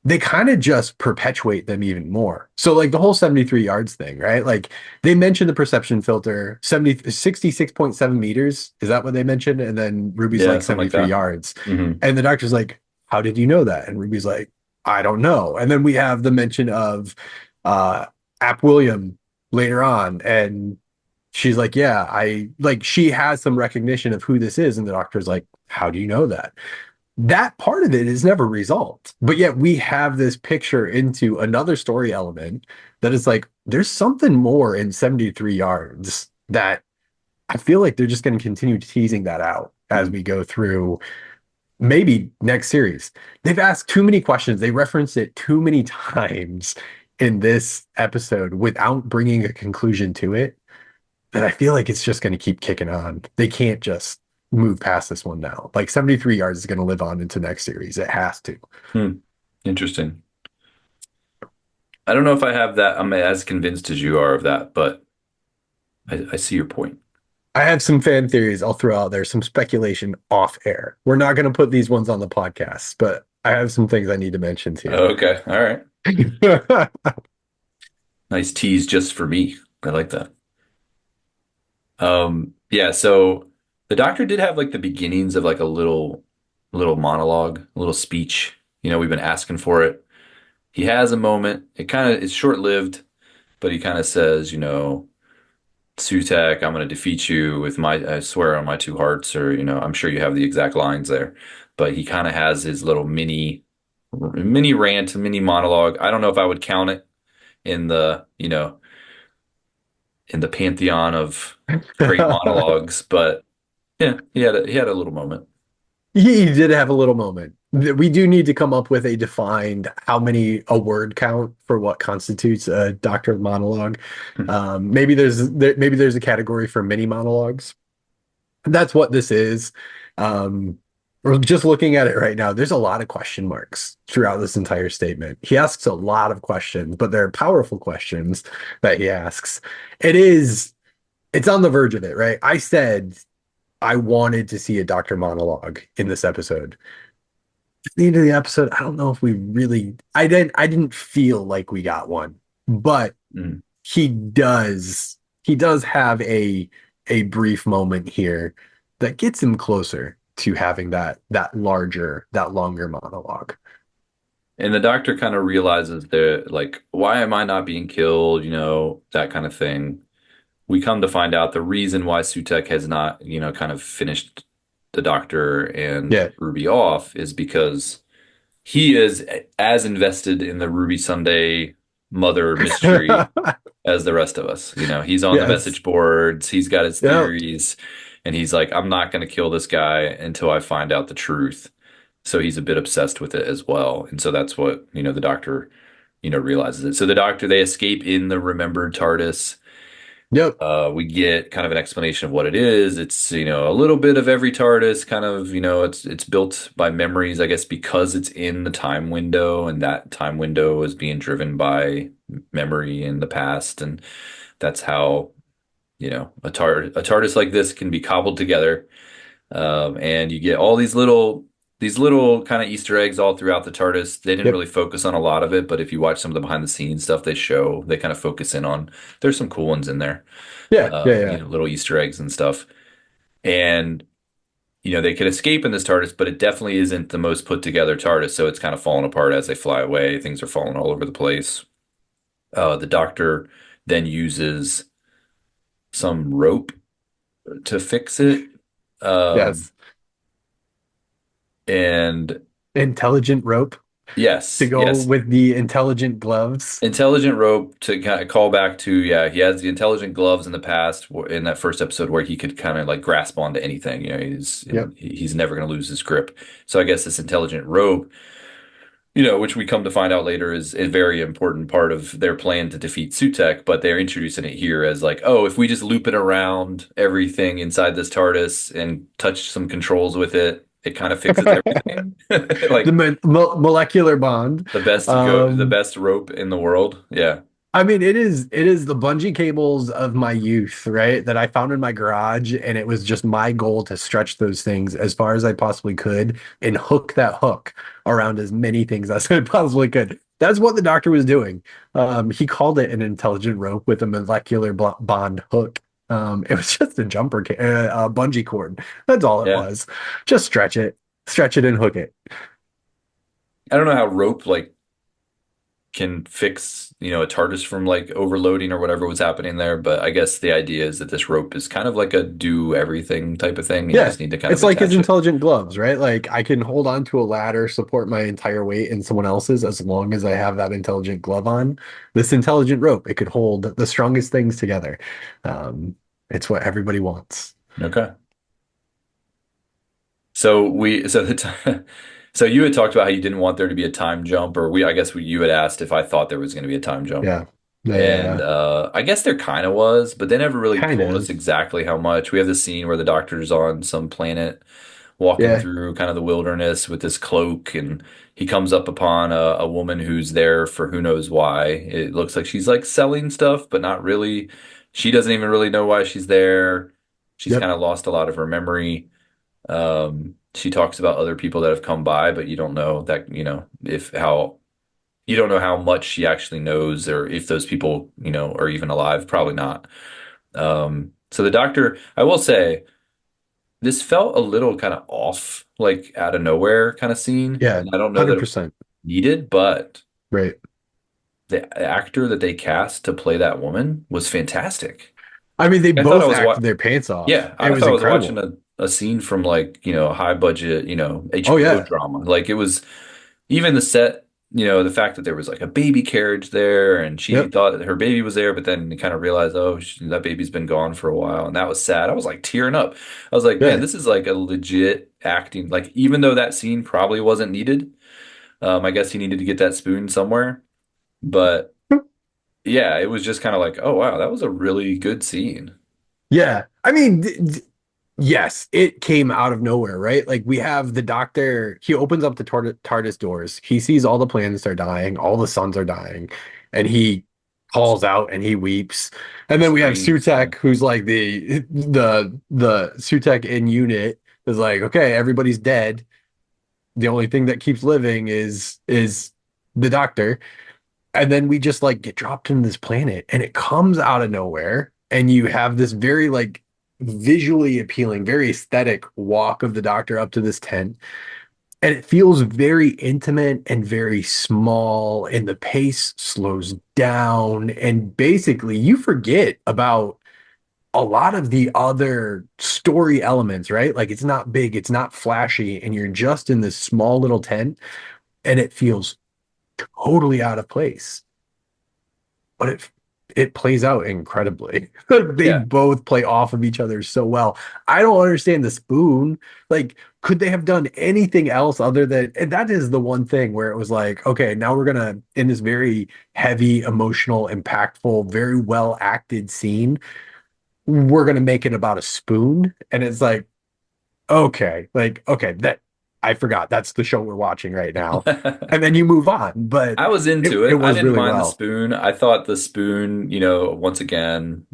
they kind of just perpetuate them even more. So like the whole 73 yards thing, right? Like they mentioned the perception filter, 66.7 meters. Is that what they mentioned? And then Ruby's yeah, like something like 73 that. yards. Hmm. And the doctor's like, how did you know that? And Ruby's like, I don't know. And then we have the mention of uh App William later on. And she's like, yeah, I like she has some recognition of who this is. And the doctor's like, how do you know that? That part of it is never resolved. But yet we have this picture into another story element that is like, there's something more in 73 yards that I feel like they're just going to continue teasing that out. as Hmm. we go through maybe next series. They've asked too many questions. They referenced it too many times in this episode without bringing a conclusion to it. And I feel like it's just going to keep kicking on. They can't just move past this one now. Like 73 yards is going to live on into next series. It has to. Hmm. Interesting. I don't know if I have that. I'm as convinced as you are of that, but I see your point. I have some fan theories I'll throw out there, some speculation off air. We're not going to put these ones on the podcast, but I have some things I need to mention to Okay. All right. you. Nice tease just for me. I like that. Yeah, so the doctor did have like the beginnings of like a little monologue, a little speech. We've been asking for it. He has a moment. It's short-lived, but he kind of says, Sutek, I'm going to defeat you with I swear on my two hearts, or, I'm sure you have the exact lines there. But he kind of has his little mini rant, mini monologue. I don't know if I would count it in the pantheon of great monologues, but yeah, he had a little moment. He did have a little moment. We do need to come up with a defined how many a word count for what constitutes a doctor monologue. Maybe there's a category for mini monologues. That's what this is. Um, we're just looking at it right now. There's a lot of question marks throughout this entire statement. He asks a lot of questions, but they're powerful questions that he asks. It's on the verge of it, right? I said I wanted to see a doctor monologue in this episode. At the end of the episode, I don't know if we really I didn't feel like we got one, but Mm. he does have a brief moment here that gets him closer to having that longer monologue. And the doctor kind of realizes that, like, why am I not being killed? That kind of thing. We come to find out the reason why Sutek has not, kind of finished the doctor and Yeah. Ruby off is because he is as invested in the Ruby Sunday mother mystery as the rest of us. He's on the Yes. message boards, he's got his Yeah. theories, and he's like, I'm not going to kill this guy until I find out the truth. So he's a bit obsessed with it as well. And so that's what, the doctor, realizes it. So the doctor, they escape in the remembered TARDIS. Yep. We get kind of an explanation of what it is. It's, a little bit of every TARDIS kind of, it's built by memories, I guess, because it's in the time window, and that time window is being driven by memory in the past. And that's how, a TARDIS like this can be cobbled together. And you get all these little kind of Easter eggs all throughout the TARDIS. They didn't Yep. really focus on a lot of it, but if you watch some of the behind the scenes stuff they kind of focus in on. There's some cool ones in there, Yeah. Yeah. Yeah. little Easter eggs and stuff. And they could escape in this TARDIS, but it definitely isn't the most put together TARDIS. So it's kind of falling apart as they fly away. Things are falling all over the place. The Doctor then uses some rope to fix it. Um, Yes. and Intelligent rope to yes, go yes. with the intelligent gloves. Intelligent rope to kind of call back to, yeah, he has the intelligent gloves in the past in that first episode where he could kind of like grasp onto anything. Yep. He's never going to lose his grip. So I guess this intelligent rope, which we come to find out later is a very important part of their plan to defeat Sutek, but they're introducing it here as like, oh, if we just loop it around everything inside this TARDIS and touch some controls with it, it kind of fixes everything. The Like molecular bond. the Um, best rope in the world. Yeah. I mean, it is the bungee cables of my youth, right? That I found in my garage, and it was just my goal to stretch those things as far as I possibly could and hook that hook around as many things as I possibly could. That's what the doctor was doing. He called it an intelligent rope with a molecular bond hook. It was just a bungee cord. That's all it Yeah. was. Just stretch it, and hook it. I don't know how rope like can fix, a TARDIS from like overloading or whatever was happening there, but I guess the idea is that this rope is kind of like a do everything type of thing, and you Yeah, just need to kind of it's like his attach it. intelligent gloves, right? Like I can hold on to a ladder, support my entire weight in someone else's as long as I have that intelligent glove on. This intelligent rope, it could hold the strongest things together. Um, it's what everybody wants. Okay. so so you had talked about how you didn't want there to be a time jump, or I guess you had asked if I thought there was going to be a time jump. Yeah. Yeah, yeah, And yeah. I guess there kind of was, but they never really Kind told us of. exactly how much. We have this scene where the doctor's on some planet walking Yeah. through kind of the wilderness with this cloak, and he comes up upon a woman who's there for who knows why. It looks like she's like selling stuff, but not really. She doesn't even really know why she's there. She's Yep. kind of lost a lot of her memory. She talks about other people that have come by, but you don't know that, if how you don't know how much she actually knows or if those people, are even alive. Probably not. So the doctor, I will say, this felt a little kind of off, like out of nowhere kind of scene. Yeah. And I don't know that it was 100%. needed, but Right. the actor that they cast to play that woman was fantastic. I mean, they I thought I both was acted their pants off. yeah, It I was thought I was watching incredible. a scene from like, a high budget, Oh, HBO yeah. drama. Like it was even the set, the fact that there was like a baby carriage there and she Yep. thought that her baby was there, but then kind of realized, oh, that baby's been gone for a while. And that was sad. I was like tearing up. I was like, man, Yeah. this is like a legit acting. Like, even though that scene probably wasn't needed, I guess he needed to get that spoon somewhere. But yeah, it was just kind of like, oh, wow, that was a really good scene. Yeah. I mean, yes, it came out of nowhere, right? Like we have the doctor, he opens up the TARDIS doors. He sees all the planets are dying, all the suns are dying, and he calls out and he weeps. And then we have Screams. Yeah. Sutek, who's like the Sutek in unit is like, okay, everybody's dead. The only thing that keeps living is the doctor. And then we just like get dropped into this planet and it comes out of nowhere and you have this very like visually appealing, very aesthetic walk of the doctor up to this tent, and it feels very intimate and very small, and the pace slows down, and basically you forget about a lot of the other story elements, right? Like it's not big, it's not flashy, and you're just in this small little tent and it feels totally out of place, but it plays out incredibly. They Yeah. both play off of each other so well. I don't understand the spoon. Like, could they have done anything else other than, and that is the one thing where it was like, okay, now we're gonna, in this very heavy, emotional, impactful, very well acted scene, we're gonna make it about a spoon. And it's like, okay, that I forgot that's the show we're watching right now. And then you move on, but I was it, into it it. I was didn't really mind the well. spoon. I thought the spoon, once again,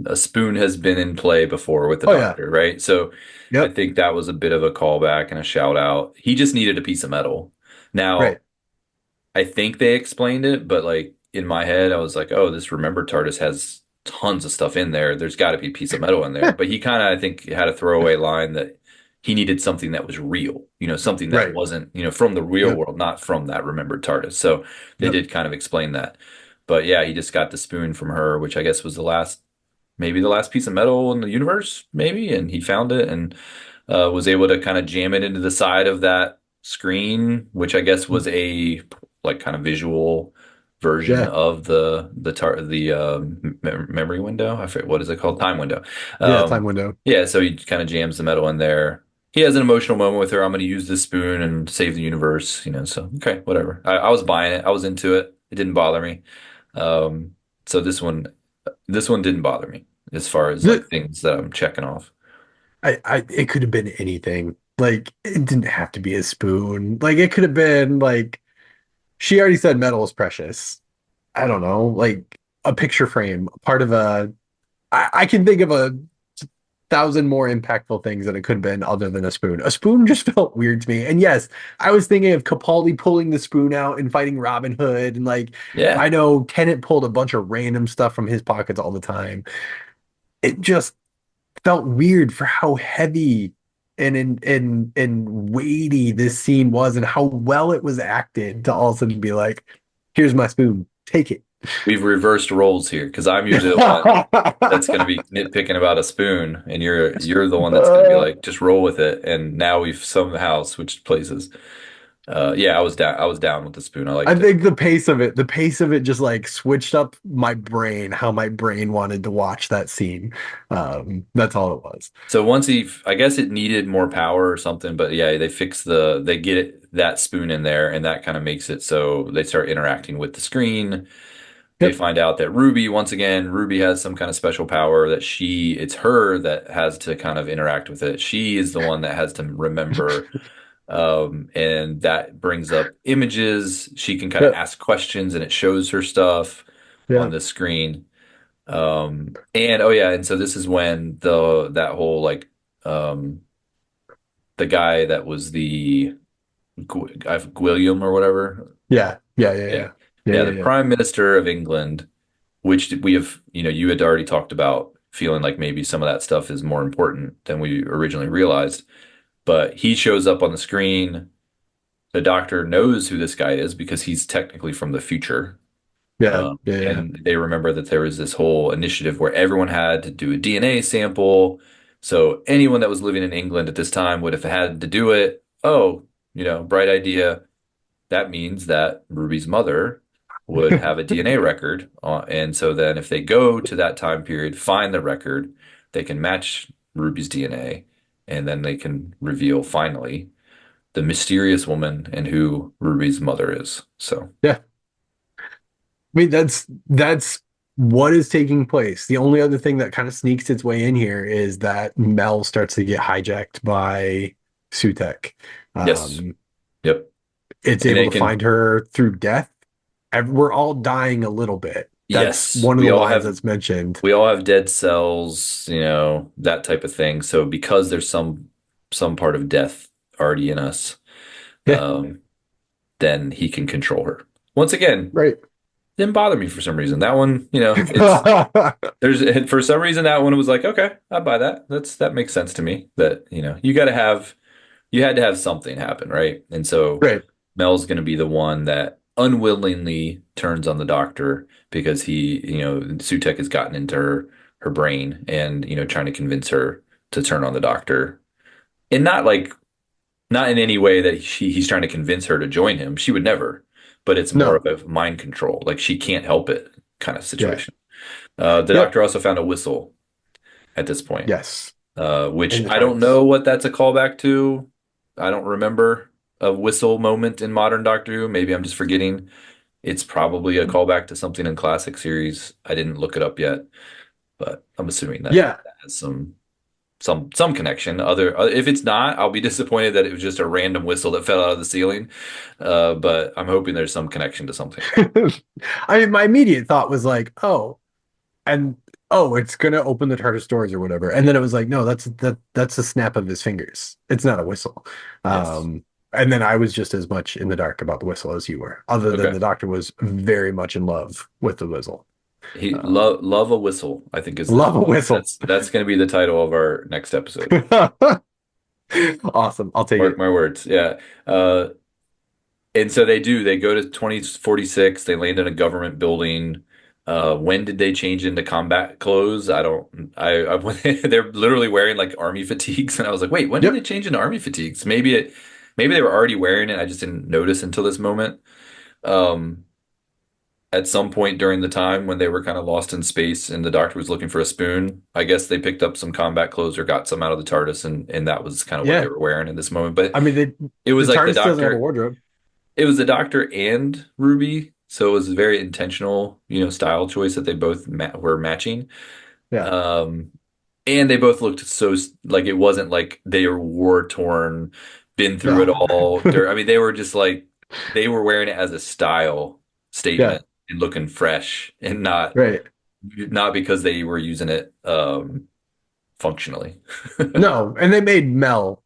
a spoon has been in play before with the Oh yeah. doctor, right? So I Yep. think that was a bit of a callback and a shout out. He just needed a piece of metal. Now, Right. I think they explained it, but like in my head, I was like, oh, this remembered TARDIS has tons of stuff in there. There's got to be a piece of metal in there. But he kind of, I think, had a throwaway line that he needed something that was real, something that Right. wasn't, from the real Yep. world, not from that remembered TARDIS. So they Yep. did kind of explain that. But yeah, he just got the spoon from her, which I guess was maybe the last piece of metal in the universe, maybe. And he found it and was able to kind of jam it into the side of that screen, which I guess was a like kind of visual version Yeah. of the memory window. I forget what is it called? Time window. Yeah. Time Um, window. yeah, so he kind of jams the metal in there. He has an emotional moment with her. I'm going to use this spoon and save the universe, So okay, whatever. I was buying it. I was into it. It didn't bother me. So this one didn't bother me as far as like The, things that I'm checking off. it could have been anything. Like, it didn't have to be a spoon. Like, it could have been like, she already said metal is precious. I don't know, like a picture frame, part of I can think of a thousand more impactful things that it could have been other than a spoon. A spoon just felt weird to me. And yes, I was thinking of Capaldi pulling the spoon out and fighting Robin Hood. And like, Yeah. I know Tennant pulled a bunch of random stuff from his pockets all the time. It just felt weird for how heavy and weighty this scene was and how well it was acted to all of a sudden be like, here's my spoon, take it. We've reversed roles here because I'm usually the one that's going to be nitpicking about a spoon, and you're the one that's going to be Uh, like, just roll with it. And now we've somehow switched places. Yeah, I was down with the spoon. I I liked it. think the pace of it just like switched up my brain, how my brain wanted to watch that scene. That's all it was. So once I guess it needed more power or something, but yeah, they get that spoon in there, and that kind of makes it so they start interacting with the screen. They Yep. find out that once again, Ruby has some kind of special power that it's her that has to kind of interact with it. She is the one that has to remember, and that brings up images. She can kind of Yep. ask questions, and it shows her stuff on Yep. the screen. And oh yeah, and so this is when that whole like um the guy that was William or whatever. Yeah. Yeah. Yeah. Yeah. Yeah. Yeah. Yeah, Yeah. the Yeah. Prime Minister of England, which we have, you had already talked about feeling like maybe some of that stuff is more important than we originally realized. But he shows up on the screen. The doctor knows who this guy is because he's technically from the future. Yeah. Yeah. Yeah. And they remember that there was this whole initiative where everyone had to do a DNA sample. So anyone that was living in England at this time would have had to do it. Oh, bright idea. That means that Ruby's mother would have a DNA record. And so then if they go to that time period, find the record, they can match Ruby's DNA, and then they can reveal finally the mysterious woman and who Ruby's mother is. So, Yeah. I mean, that's what is taking place. The only other thing that kind of sneaks its way in here is that Mel starts to get hijacked by Sutek. yes. Um, Yep. it's And able they to find can, her through death. We're all dying a little bit. That's yes, one of the lines that's mentioned. we all have dead cells, that type of thing. So because there's some part of death already in us, Yeah, um, then he can control her. Once again, right. didn't bother me for some reason. That one, it's there's for some reason that one was like, okay, I buy that. That makes sense to me. That you had to have something happen, right? And so Right. Mel's going to be the one that unwillingly turns on the doctor because Sutek has gotten into her brain and trying to convince her to turn on the doctor, and not in any way that he's trying to convince her to join him. She would never, but it's more No. of a mind control. Like she can't help it kind of Yeah. situation. The Yep. doctor also found a whistle at this point, Yes. In which the I don't TARDIS. know what that's a callback to. I don't remember a whistle moment in modern Doctor Who. Maybe I'm just forgetting. It's probably a callback to something in classic series. I didn't look it up yet, but I'm assuming that Yeah. that has some connection. If it's not, I'll be disappointed that it was just a random whistle that fell out of the ceiling. But I'm hoping there's some connection to something. I mean, my immediate thought was like, oh, and oh, it's gonna open the TARDIS doors or whatever. And then it was like, no, that's a snap of his fingers. It's not a whistle. Yes. And then I was just as much in the dark about the whistle as you were, other than Okay. the doctor was very much in love with the whistle. He Um, love a whistle, I think is love a whistle. that's going to be the title of our next episode. Awesome. I'll take Mark it. my words. Yeah. And so they go to 2046, they land in a government building. When did they change into combat clothes? I don't, they're literally wearing like army fatigues. And I was like, wait, when did they Yep. change into army fatigues? Maybe they were already wearing it. I just didn't notice until this moment. Um, at some point during the time when they were kind of lost in space and the doctor was looking for a spoon, I guess they picked up some combat clothes or got some out of the TARDIS, and that was kind of what they Yeah. were wearing in this moment. But I mean, it the was like TARDIS doesn't have a wardrobe. it was the doctor and Ruby, so it was a very intentional, style choice that they both were matching. Yeah. Um, and they both looked so like it wasn't like they were war torn, been through it No. all. I mean, they were just like they were wearing it as a style Yeah. statement and looking fresh, and Right. not because they were using it functionally. No, and they made Mel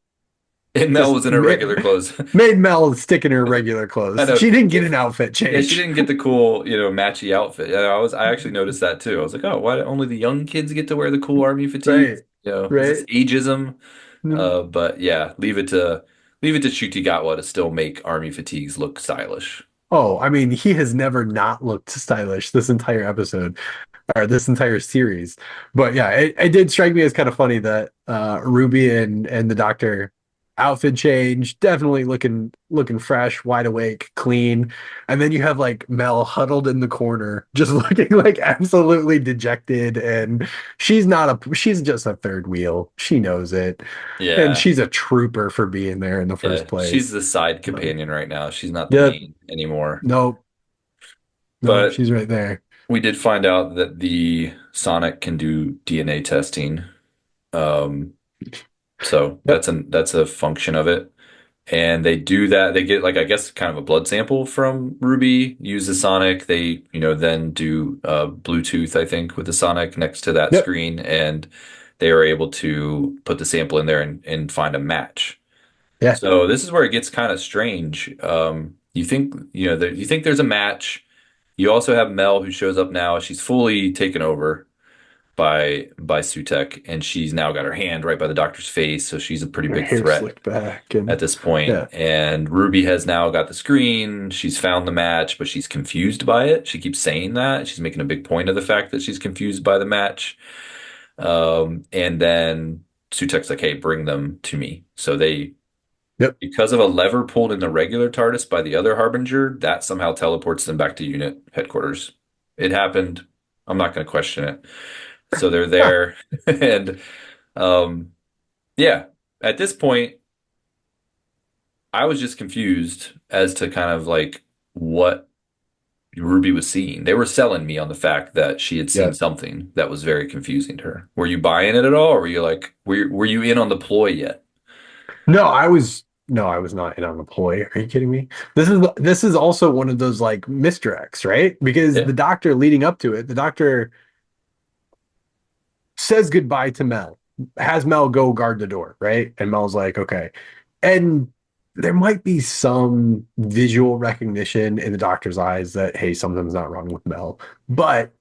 And Mel just was in her regular clothes. made Mel stick in her regular I clothes. know. She didn't get an outfit Yeah, she change. didn't get the cool, matchy outfit. Yeah, I actually noticed that too. I was like, oh, why do only the young kids get to wear the cool army Right. fatigues? Is this Right. ageism? No. But yeah, leave it to Ncuti Gatwa to still make army fatigues look stylish. Oh, I mean, he has never not looked stylish this entire episode or this entire series. But yeah, it did strike me as kind of funny that Ruby and the Doctor outfit change, definitely looking fresh, wide awake, clean. And then you have like Mel huddled in the corner, just looking like absolutely dejected. And she's just a third wheel. She knows it. And Yeah. she's a trooper for being there in the first Yeah. She's place. the side Um, companion right now. She's not the yep. main anymore. Nope. Nope. But She's right there. we did find out that the Sonic can do DNA testing. Um, so Yep. that's a function of it. And they do that. They get like I guess kind of a blood sample from Ruby, use the Sonic. They, then do Bluetooth, I think, with the Sonic next to that Yep. screen, and they are able to put the sample in there and find a match. Yeah. So this is where it gets kind of strange. You think, you think there's a match. You also have Mel who shows up now. She's fully taken over by Sutek, and she's now got her hand right by the doctor's face, so she's a pretty Her big hair threat slicked back at and this point. yeah. And Ruby has now got the screen. She's found the match, but she's confused by it. She keeps saying that. She's making a big point of the fact that she's confused by the match. And then Sutek's like, hey, bring them to me. So they, Yep. because of a lever pulled in the regular TARDIS by the other Harbinger, that somehow teleports them back to unit headquarters. It happened. I'm not going to question it. So they're there. And um, yeah, at this point, I was just confused as to kind of like what Ruby was seeing. They were selling me on the fact that she had seen Yeah. something that was very confusing to her. Were you buying it at all, or were you like, were you in on the ploy yet? No, I was not in on the ploy. Are you kidding me? This is also one of those like misdirects, right? Because Yeah, the doctor leading up to it, the doctor says goodbye to Mel, has Mel go guard the door, right? And Mel's like, okay. And there might be some visual recognition in the doctor's eyes that, hey, something's not wrong with Mel, but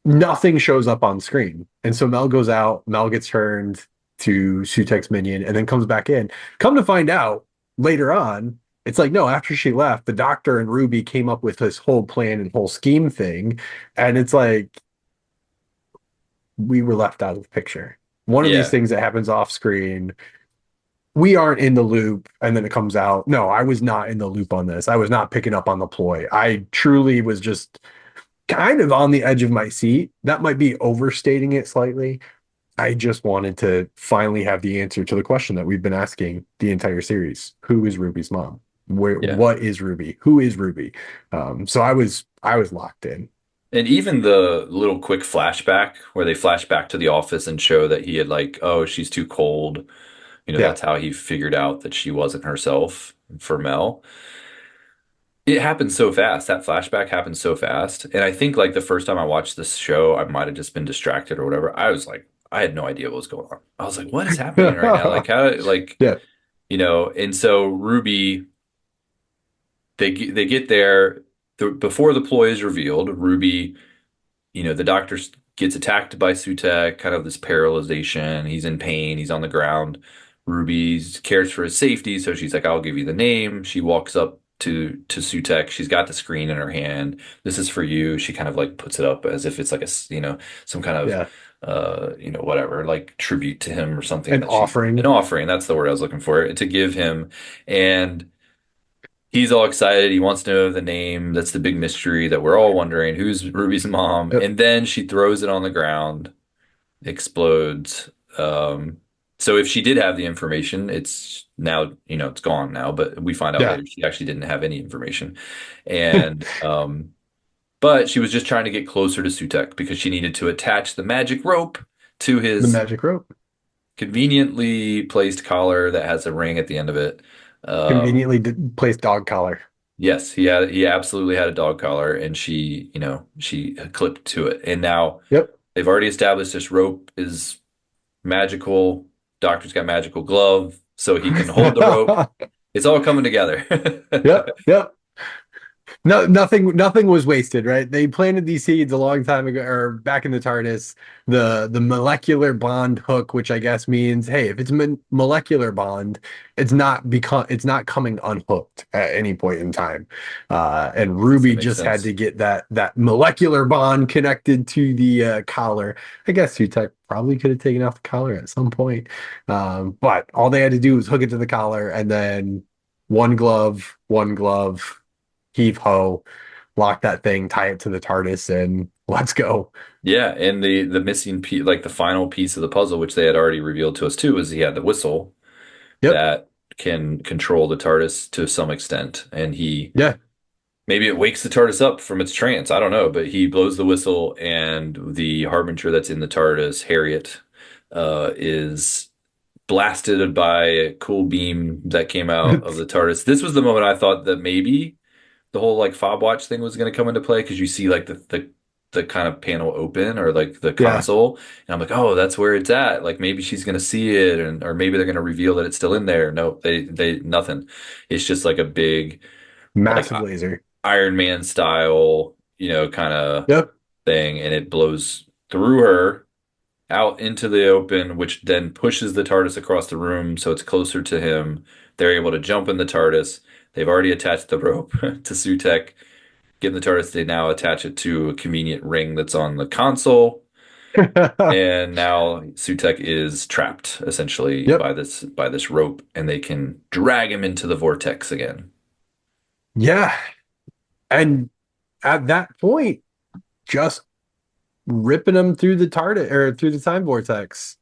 nothing shows up on screen. And so Mel goes out, Mel gets turned to Sutek's minion, and then comes back in. Come to find out later on, it's like, no, after she left, the doctor and Ruby came up with this whole plan and whole scheme thing. And it's like, we were left out of the picture. One of these yeah, things that happens off screen, we aren't in the loop, and then it comes out. No, I was not in the loop on this. I was not picking up on the ploy. I truly was just kind of on the edge of my seat. That might be overstating it slightly. I just wanted to finally have the answer to the question that we've been asking the entire series. Who is Ruby's mom? yeah. What is Ruby? Who is Ruby? So I was locked in. And even the little quick flashback where they flash back to the office and show that he had like, oh, she's too cold. Yeah. That's how he figured out that she wasn't herself for Mel. It happened so fast. That flashback happened so fast. And I think like the first time I watched this show, I might have just been distracted or whatever. I was like, I had no idea what was going on. I was like, what is happening right now? Like how, like, Yeah. and so Ruby, they get there before the ploy is revealed. Ruby, the doctor gets attacked by Sutek, kind of this paralyzation. He's in pain. He's on the ground. Ruby cares for his safety, so she's like, "I'll give you the name." She walks up to Sutek. She's got the screen in her hand. This is for you. She kind of like puts it up as if it's like some kind of Yeah. whatever, like tribute to him or something An that she an offering. offering. That's the word I was looking for to give him, and he's all excited. He wants to know the name. That's the big mystery that we're all wondering. Who's Ruby's mom? Yep. And then she throws it on the ground, explodes. So if she did have the information, it's now, it's gone now, but we find out Yeah. later she actually didn't have any information. And but she was just trying to get closer to Sutek because she needed to attach the magic rope to The his magic rope. conveniently placed collar that has a ring at the end of it. Um, Conveniently placed dog collar. Yes, he absolutely had a dog collar, and she clipped to it. And now Yep. they've already established this rope is magical. Doctor's got magical glove, so he can hold the rope. It's all coming together. Yep. Yep. No, nothing was wasted, right? They planted these seeds a long time ago, or back in the TARDIS. The molecular bond hook, which I guess means, hey, if it's molecular bond, it's not coming unhooked at any point in time. And Guess that Ruby makes just had sense. to get that molecular bond connected to the collar. I guess Sutek probably could have taken off the collar at some point, but all they had to do was hook it to the collar, and then one glove heave ho, lock that thing, tie it to the TARDIS, and let's go. Yeah, and the missing piece, like the final piece of the puzzle, which they had already revealed to us too, is he had the whistle Yep. that can control the TARDIS to some extent, and he Yeah. maybe it wakes the TARDIS up from its trance. I don't know, but he blows the whistle, and the Harbinger that's in the TARDIS, Harriet, is blasted by a cool beam that came out of the TARDIS. This was the moment I thought that maybe the whole like fob watch thing was going to come into play because you see like the kind of panel open or like the Yeah. console, and I'm like, oh, that's where it's at. Like maybe she's going to see it, and or maybe they're going to reveal that it's still in there. No, they nothing. It's just like a big like Massive laser. Iron Man style, kind of Yep. thing, and it blows through her out into the open, which then pushes the TARDIS across the room so it's closer to him. They're able to jump in the TARDIS. They've already attached the rope to Sutek. Get in the TARDIS, they now attach it to a convenient ring that's on the console. And now Sutek is trapped essentially Yep. by this rope, and they can drag him into the vortex again. Yeah. And at that point, just ripping him through the TARDIS or through the time vortex.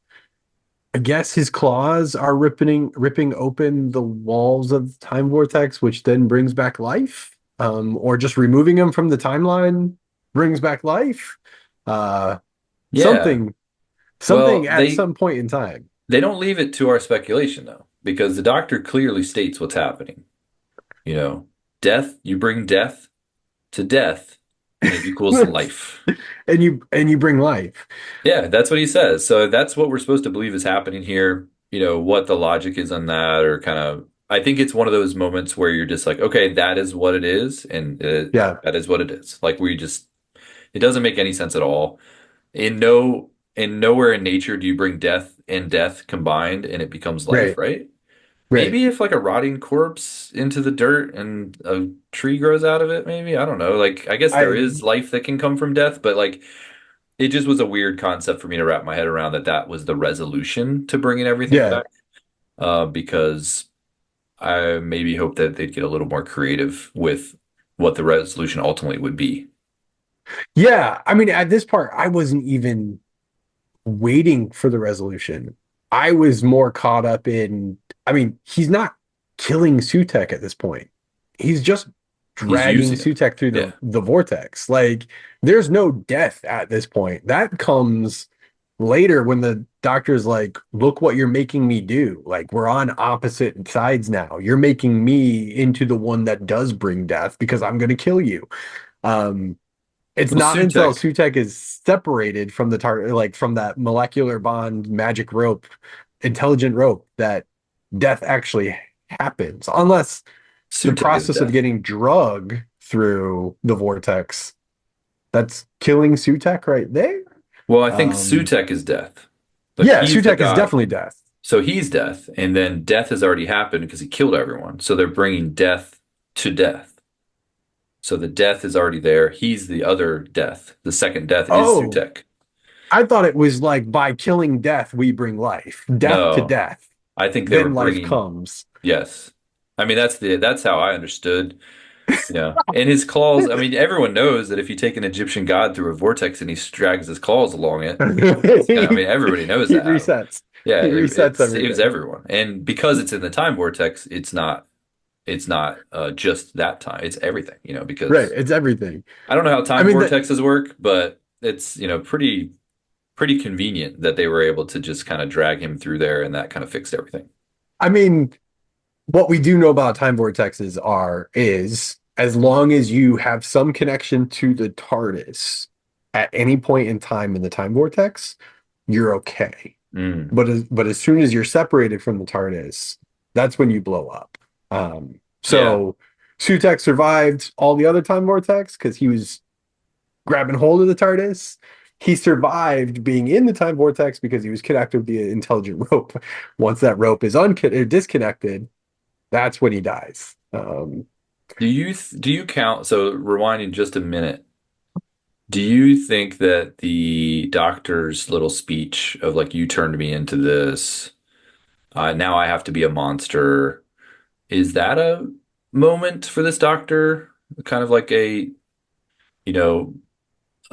I guess his claws are ripping open the walls of the time vortex, which then brings back life. Or just removing him from the timeline brings back life. Uh, Yeah. something something Well, at they some point in time. they don't leave it to our speculation though, because the doctor clearly states what's happening. You know, death, you bring death to death, and it equals life. And you bring life. Yeah, that's what he says. So that's what we're supposed to believe is happening here. What the logic is on that, or kind of, I think it's one of those moments where you're just like, okay, that is what it is, and Yeah, that is what it is. Like it doesn't make any sense at all. In nowhere in nature do you bring death and death combined and it becomes life, right, right? right. Maybe if like a rotting corpse into the dirt and a tree grows out of it, maybe. I don't know. Like, I guess there I is life that can come from death, but like it just was a weird concept for me to wrap my head around that that was the resolution to bringing everything yeah. back. Because I maybe hope that they'd get a little more creative with what the resolution ultimately would be. Yeah, I mean, at this part, I wasn't even waiting for the resolution. I was more caught up in, I mean, he's not killing Sutek at this point. He's just He's dragging using him. Sutek through Yeah. the vortex. Like, there's no death at this point. That comes later when the doctor's like, look what you're making me do. Like, we're on opposite sides now. You're making me into the one that does bring death because I'm going to kill you. Um, it's Well, not until Sutek, Sutek is separated from the target, like from that molecular bond magic rope, intelligent rope, that death actually happens. Unless the Sutek is process of death. getting drug through the vortex, that's killing Sutek right there. Well, I think Um, Sutek is death. Like yeah, he's the Sutek is god. definitely death. So he's death, and then death has already happened because he killed everyone. So they're bringing death to death. So the death is already there. He's the other death. The second death is Oh, Sutek. I thought it was like by killing death, we bring life, death to No, death, I think they were then life bringing comes. yes. I mean that's how I understood. And his claws. I mean, everyone knows that if you take an Egyptian god through a vortex and he drags his claws along it, it's gonna. I mean, everybody knows He that. resets. Yeah, He it resets saves everything. everyone. And because it's in the time vortex, it's not just that time. It's everything, Right. because It's everything. I don't know how I time mean that vortexes work, but it's, pretty convenient that they were able to just kind of drag him through there and that kind of fixed everything. I mean what we do know about time vortexes is as long as you have some connection to the TARDIS at any point in time in the time vortex, you're okay. Mm, But as soon as you're separated from the TARDIS, that's when you blow up. yeah. So Sutek survived all the other time vortex because he was grabbing hold of the TARDIS. He survived being in the time vortex because he was connected via intelligent rope. Once that rope is disconnected, that's when he dies. Do you count, so rewinding just a minute, do you think that the doctor's little speech of like you turned me into this, now I have to be a monster, is that a moment for this doctor? Kind of like you know,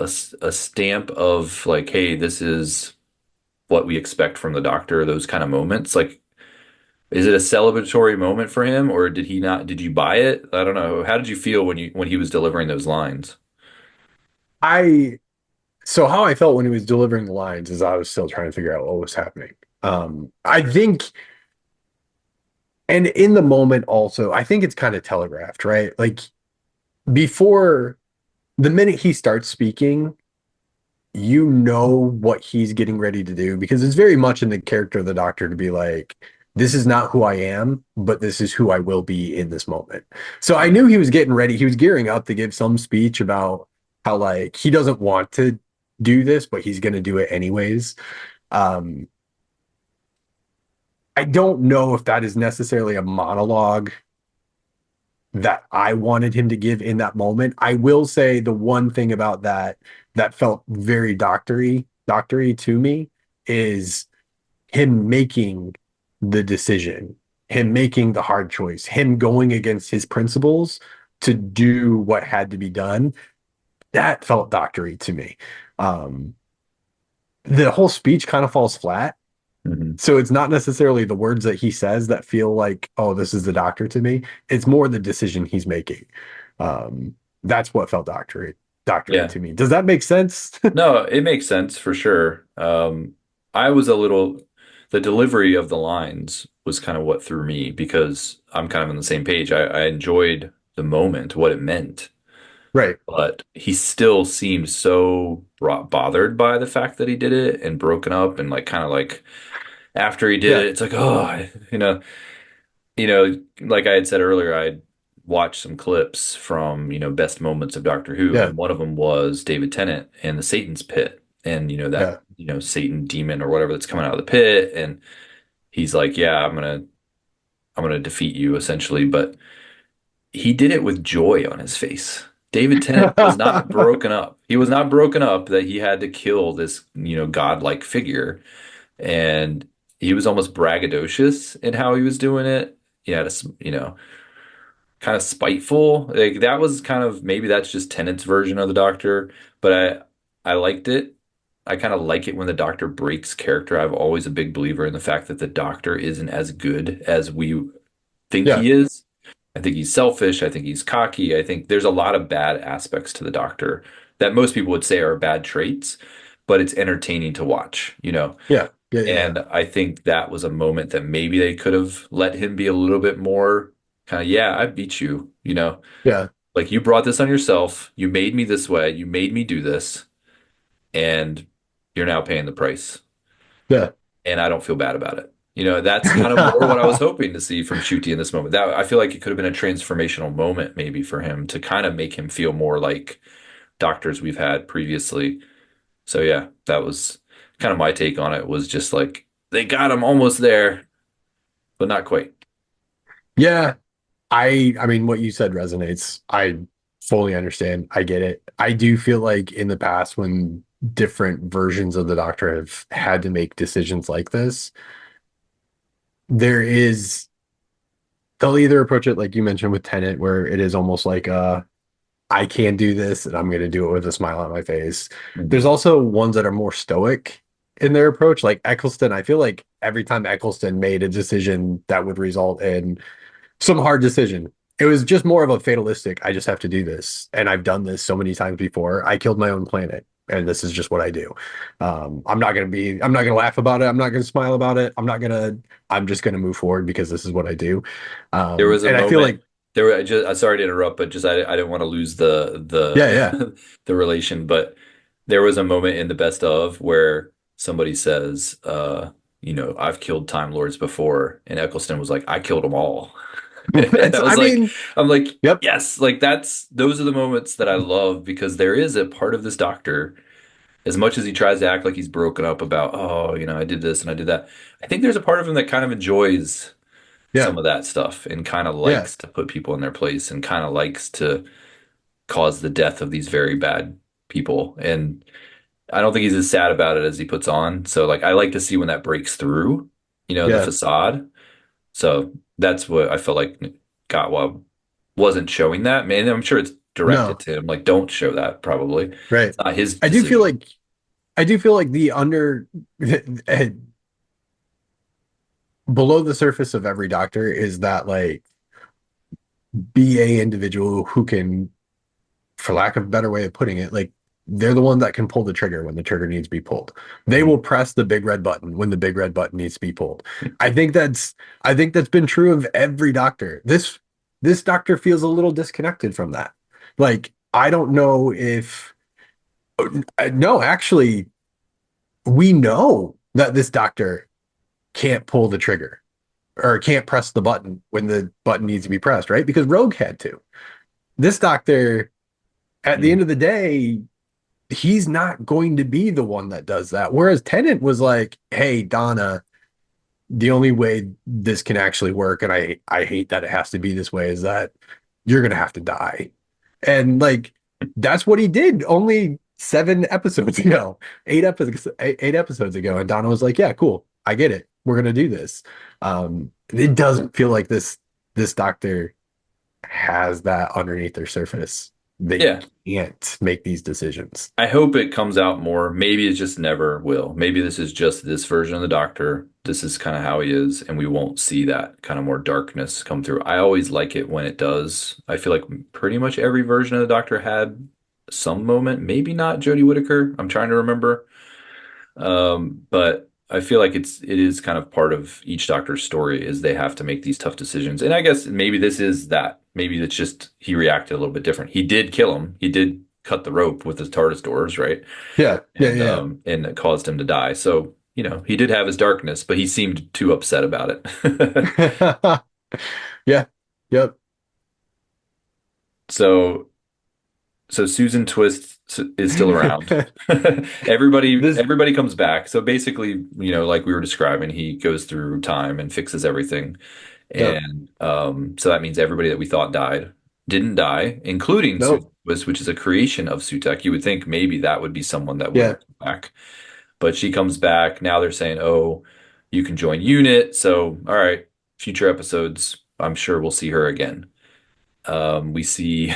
a stamp of like, hey, this is what we expect from the doctor, those kind of moments. Like, is it a celebratory moment for him, or did he not, did you buy it? I don't know. How did you feel when he was delivering those lines? I so how I felt when he was delivering the lines is I was still trying to figure out what was happening. I think, and in the moment also, I think it's kind of telegraphed, right? Like before the minute he starts speaking, you know what he's getting ready to do because it's very much in the character of the doctor to be like, this is not who I am, but this is who I will be in this moment. So I Yeah. knew he was getting ready. He was gearing up to give some speech about how like he doesn't want to do this, but he's going to do it anyways. Um, I don't know if that is necessarily a monologue that I wanted him to give in that moment. I will say the one thing about that that felt very doctory to me is him making the decision, him making the hard choice, him going against his principles to do what had to be done. That felt doctory to me. Um, the whole speech kind of falls flat. Mhm. So it's not necessarily the words that he says that feel like, oh, this is the doctor to me. It's more the decision he's making. That's what felt doctory Yeah. to me. Does that make sense? No, it makes sense for sure. I was a little, the delivery of the lines was kind of what threw me because I'm kind of on the same page. I enjoyed the moment, what it meant, Right. but he still seemed so bothered by the fact that he did it and broken up and like kind of like after he did Yeah. it, it's like, oh, like I had said earlier, I watched some clips from, best moments of Doctor Who, Yeah. and one of them was David Tennant and the Satan's Pit, and that, Yeah. Satan demon or whatever that's coming out of the pit, and he's like, yeah, I'm gonna defeat you essentially, but he did it with joy on his face. David Tennant was not broken up. He was not broken up that he had to kill this, godlike figure, and he was almost braggadocious in how he was doing it. He had kind of spiteful. Like that was kind of maybe that's just Tennant's version of the Doctor, but I liked it. I kind of like it when the Doctor breaks character. I'm always a big believer in the fact that the Doctor isn't as good as we think Yeah. he is. I think he's selfish. I think he's cocky. I think there's a lot of bad aspects to the Doctor that most people would say are bad traits, but it's entertaining to watch. Yeah. Yeah. Yeah. And I think that was a moment that maybe they could have let him be a little bit more kind of, yeah, I beat you. Yeah. Like you brought this on yourself. You made me this way. You made me do this, and you're now paying the price. Yeah. And I don't feel bad about it. That's kind of more what I was hoping to see from Ncuti in this moment. That I feel like it could have been a transformational moment maybe for him to kind of make him feel more like doctors we've had previously. So yeah, that was kind of my take on it was just like they got him almost there, but not quite. Yeah. I mean what you said resonates. I fully understand. I get it. I do feel like in the past when different versions of the Doctor have had to make decisions like this, there is they'll either approach it like you mentioned with Tenet, where it is almost like I can do this and I'm going to do it with a smile on my face. There's Mhm. also ones that are more stoic in their approach, like Eccleston. I feel like every time Eccleston made a decision that would result in some hard decision, it was just more of a fatalistic, I just have to do this. And I've done this so many times before. I killed my own planet. And this is just what I do. I'm not going to laugh about it. I'm not going to smile about it. I'm just going to move forward because this is what I do. There was a And I feel moment like, there were I just I'm sorry to interrupt, but just I didn't want to lose yeah, yeah. the the relation, but there was a moment in the best of where somebody says, I've killed Time Lords before, and Eccleston was like, I killed them all. I I was like, mean, I'm like, yep, yes, like those are the moments that I love because there is a part of this doctor, as much as he tries to act like he's broken up about, oh, I did this and I did that. I think there's a part of him that kind of enjoys yeah, some of that stuff and kind of yeah, likes to put people in their place and kind of likes to cause the death of these very bad people. And I don't think he's as sad about it as he puts on. So like I like to see when that breaks through, the yeah, facade. So that's what I felt like Gatwa wasn't showing that. Man, I'm sure it's directed no, to him. Like, don't show that probably. right. It's not his I do feel decision. like I do feel like the under below the surface of every doctor is that like BA individual who can, for lack of a better way of putting it, like they're the one that can pull the trigger when the trigger needs to be pulled. They will Mhm. press the big red button when the big red button needs to be pulled. I think that's I think that's been true of every doctor. This doctor feels a little disconnected from that. Like I don't know if no, actually we know that this doctor can't pull the trigger or can't press the button when the button needs to be pressed, right? Because Rogue had to. This doctor, at the Mhm. end of the day, he's not going to be the one that does that. Whereas Tennant was like, hey, Donna, the only way this can actually work, and I hate that it has to be this way, is that you're gonna have to die. And like that's what he did only 7 episodes ago, 8 episodes ago. And Donna was like, yeah, cool. I get it. We're gonna do this. It doesn't feel like this doctor has that underneath their surface. They Yeah. can't make these decisions. I hope it comes out more. Maybe it just never will. Maybe this is just this version of the Doctor. This is kind of how he is, and we won't see that kind of more darkness come through. I always like it when it does. I feel like pretty much every version of the Doctor had some moment. Maybe not Jodie Whittaker. I'm trying to remember. But I feel like it is kind of part of each Doctor's story is they have to make these tough decisions. And I guess maybe this is that. Maybe it's just he reacted a little bit different. He did kill him. He did cut the rope with his TARDIS doors, right? Yeah, yeah, And it caused him to die. So, he did have his darkness, but he seemed too upset about it. yeah. Yeah. Yep. So So Susan Twist is still around. Everybody This, everybody comes back. So basically, like we were describing, he goes through time and fixes everything. yep. And so that means everybody that we thought died didn't die, including Susan Nope. Twist, which is a creation of Sutek. You would think maybe that would be someone that Yeah. would come back. But she comes back. Now they're saying, "Oh, you can join unit." So, all right, future episodes, I'm sure we'll see her again. We see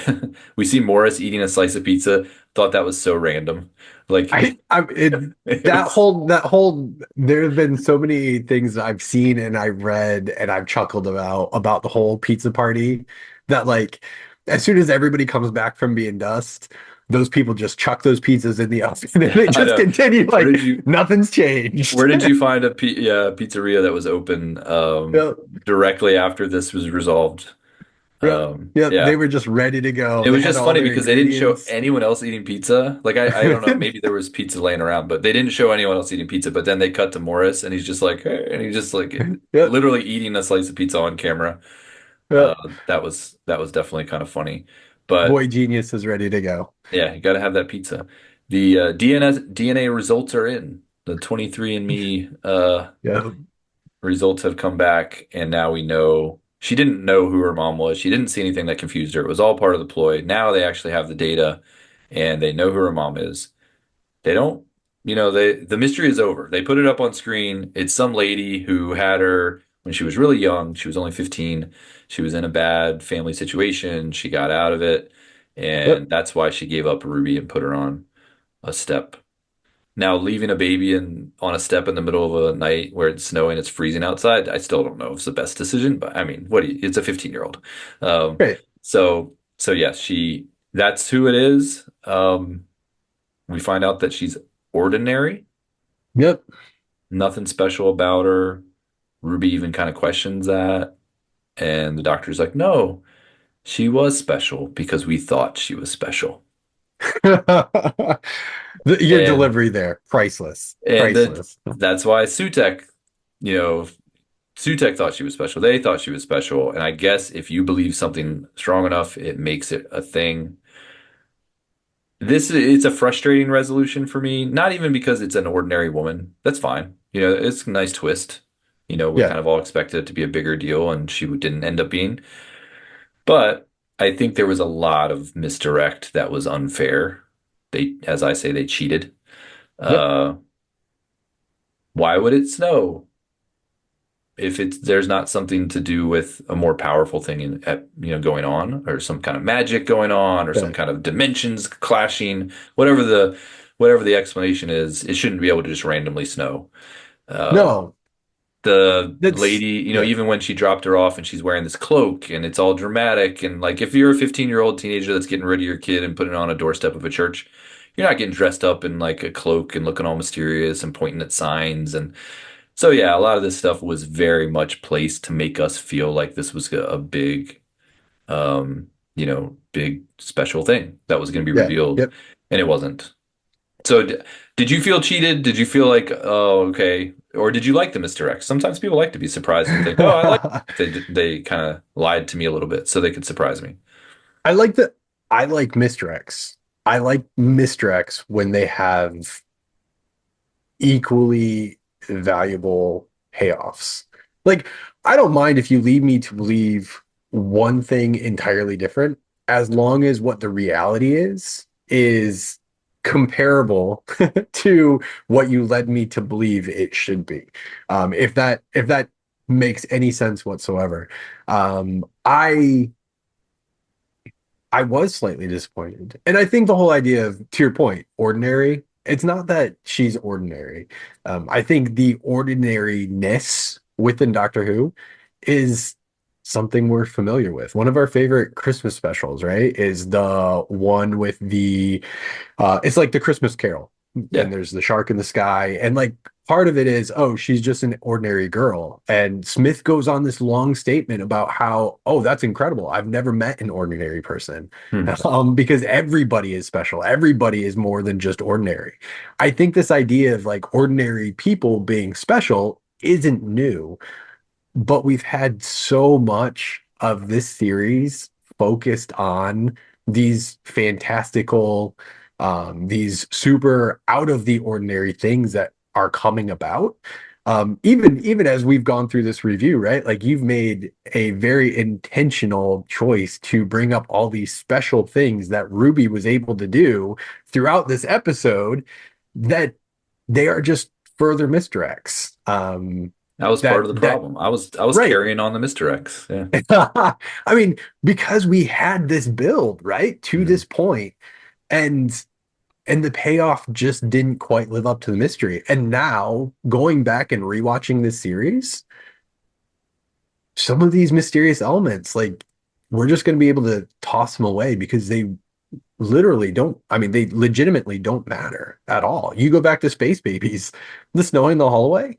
we see Morris eating a slice of pizza. Thought that was so random. Like I it it that was. whole there have been so many things I've seen and I've read and I've chuckled about the whole pizza party that like as soon as everybody comes back from being dust, those people just chuck those pizzas in the oven and they I just know. continue Where like did you nothing's where changed. did you find a pizzeria that was open Yep. directly after this was resolved? Yep. Yep. They Yeah. were just ready to go. It They was had just all funny their because they didn't show ingredients. anyone else eating pizza. Like I don't know, maybe there was pizza laying around, but they didn't show anyone else eating pizza. But then they cut to Morris and he's just like, hey, and he's just like Yep. literally eating a slice of pizza on camera. Yep. That was definitely kind of funny. But Boy genius is ready to go. yeah, you got to have that pizza. The DNA results are in. The 23andMe Yep. results have come back, and now we know she didn't know who her mom was. She didn't see anything that confused her. It was all part of the ploy. Now they actually have the data, and they know who her mom is. They don't, the mystery is over. They put it up on screen. It's some lady who had her when she was really young. She was only 15. She was in a bad family situation. She got out of it, Yep. and that's why she gave up Ruby and put her on a step. Now, leaving a baby on a step in the middle of a night where it's snowing, it's freezing outside, I still don't know if it's the best decision, but I mean, it's a 15-year-old. Great. So yes, that's who it is. We find out that she's ordinary, Yep. nothing special about her. Ruby even kind of questions that. And the doctor's like, no, she was special because we thought she was special. Your And delivery there, priceless, and priceless. that's why Sutek, you know, Sutek thought she was special. They thought she was special. And I guess if you believe something strong enough, it makes it a thing. It's a frustrating resolution for me, not even because it's an ordinary woman. That's fine. It's a nice twist. We Yeah. kind of all expected it to be a bigger deal, and she didn't end up being. But I think there was a lot of misdirect that was unfair. As I say, they cheated. Yep. Uh, why would it snow if there's not something to do with a more powerful thing going on, or some kind of magic going on, or some Yeah. kind of dimensions clashing, whatever the explanation is, it shouldn't be able to just randomly snow. Uh, No, the that's lady, yeah. even when she dropped her off and she's wearing this cloak and it's all dramatic, and like if you're a 15-year-old teenager that's getting rid of your kid and putting it on a doorstep of a church, you're not getting dressed up in like a cloak and looking all mysterious and pointing at signs. And so yeah, a lot of this stuff was very much placed to make us feel like this was a big, big special thing that was going to be Yeah. revealed, Yep. and it wasn't. So did you feel cheated? Did you feel like, oh, okay, or did you like the Mr. X? Sometimes people like to be surprised and think, oh, I like they kind of lied to me a little bit so they could surprise me. I like the I like Mr. X. I like Mr. X when they have equally valuable payoffs. Like, I don't mind if you lead me to believe one thing entirely different, as long as what the reality is comparable to what you led me to believe it should be. If that makes any sense whatsoever. I was slightly disappointed. And I think the whole idea of, to your point, ordinary, it's not that she's ordinary. I think the ordinariness within Doctor Who is something we're familiar with. One of our favorite Christmas specials, right, is the one with it's like the Christmas Carol, Yeah. and there's the shark in the sky, and like part of it is, oh, she's just an ordinary girl, and Smith goes on this long statement about how, oh, that's incredible. I've never met an ordinary person, Hmm. because everybody is special. Everybody is more than just ordinary. I think this idea of like ordinary people being special isn't new, but we've had so much of this series focused on these fantastical, these super out of the ordinary things that are coming about. Even as we've gone through this review, right? Like you've made a very intentional choice to bring up all these special things that Ruby was able to do throughout this episode, that they are just further misdirects. That was part That of the that problem. I was Right. carrying on the Mr. X. Yeah. I mean, because we had this build, right, to Mhm. this point, and and the payoff just didn't quite live up to the mystery. And now going back and rewatching this series, some of these mysterious elements, like we're just going to be able to toss them away because they literally don't, I mean, they legitimately don't matter at all. You go back to Space Babies, the snow in the hallway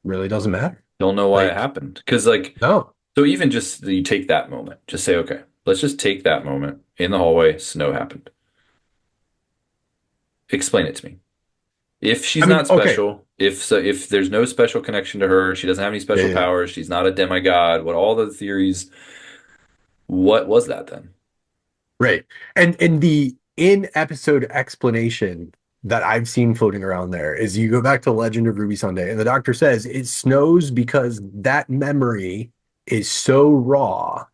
really doesn't matter. Don't know why it Like, happened. Because like, no, so even just you take that moment, just say, okay, let's just take that moment in the hallway, snow happened. Explain it to me. If she's I mean, not okay. special, if there's no special connection to her, she doesn't have any Yeah, special yeah, yeah. powers, she's not a demigod, what all the theories, what was that then? Right. And the in episode explanation that I've seen floating around there is, you go back to Legend of Ruby Sunday, and the doctor says it snows because that memory is so raw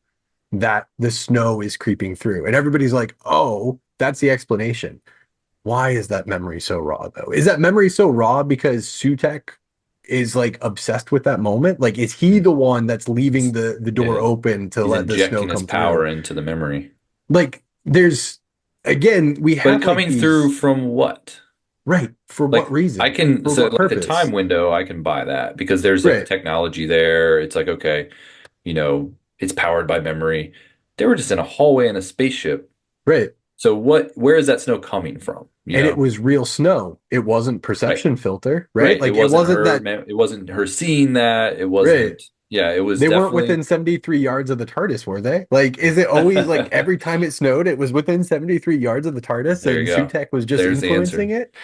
that the snow is creeping through. And everybody's like, oh, that's the explanation. Why is that memory so raw, though? Is that memory so raw because Sutek is like obsessed with that moment? Like, is he the one that's leaving the door Yeah, open to he's let the snow injecting his come power through? into the memory. Like, there's, again, we But have like coming through these, from what? right, for what Like I reason? can For so what like the purpose? time window, I can buy that because there's like Right, technology there. It's like, okay, it's powered by memory. They were just in a hallway in a spaceship. right. So where is that snow coming from? And it was real snow. It wasn't Right. perception filter, right? Right. Like, it wasn't that, It wasn't her seeing that. It right. wasn't, yeah, it was They weren't definitely within 73 yards of the TARDIS, were they? Like, is it always like every time it snowed, it was within 73 yards of the TARDIS there you and go. Sutek was just There's the influencing answer. it?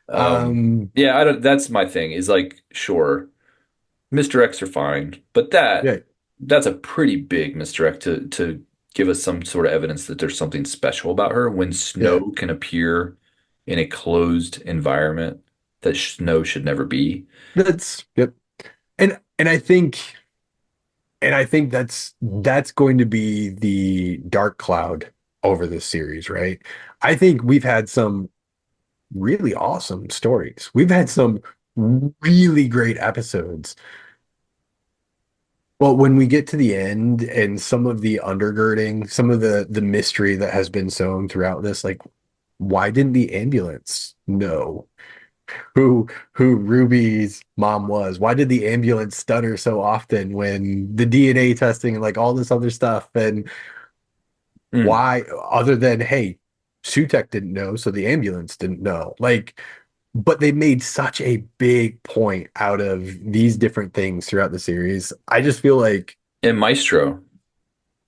Um, Yeah, I don't, that's my thing is like, sure. Misdirects are fine, but Yeah, that's a pretty big misdirect to give us some sort of evidence that there's something special about her when yeah. snow can appear in a closed environment that snow should never be. That's yep. And I think that's going to be the dark cloud over this series, right? I think we've had some really awesome stories. We've had some really great episodes. Well, when we get to the end and some of the undergirding, some of the mystery that has been sown throughout this, like why didn't the ambulance know who Ruby's mom was? Why did the ambulance stutter so often when the DNA testing and like all this other stuff? And Hmm. why, other than, hey, Sutek didn't know, so the ambulance didn't know. Like, but they made such a big point out of these different things throughout the series. I just feel like And Maestro,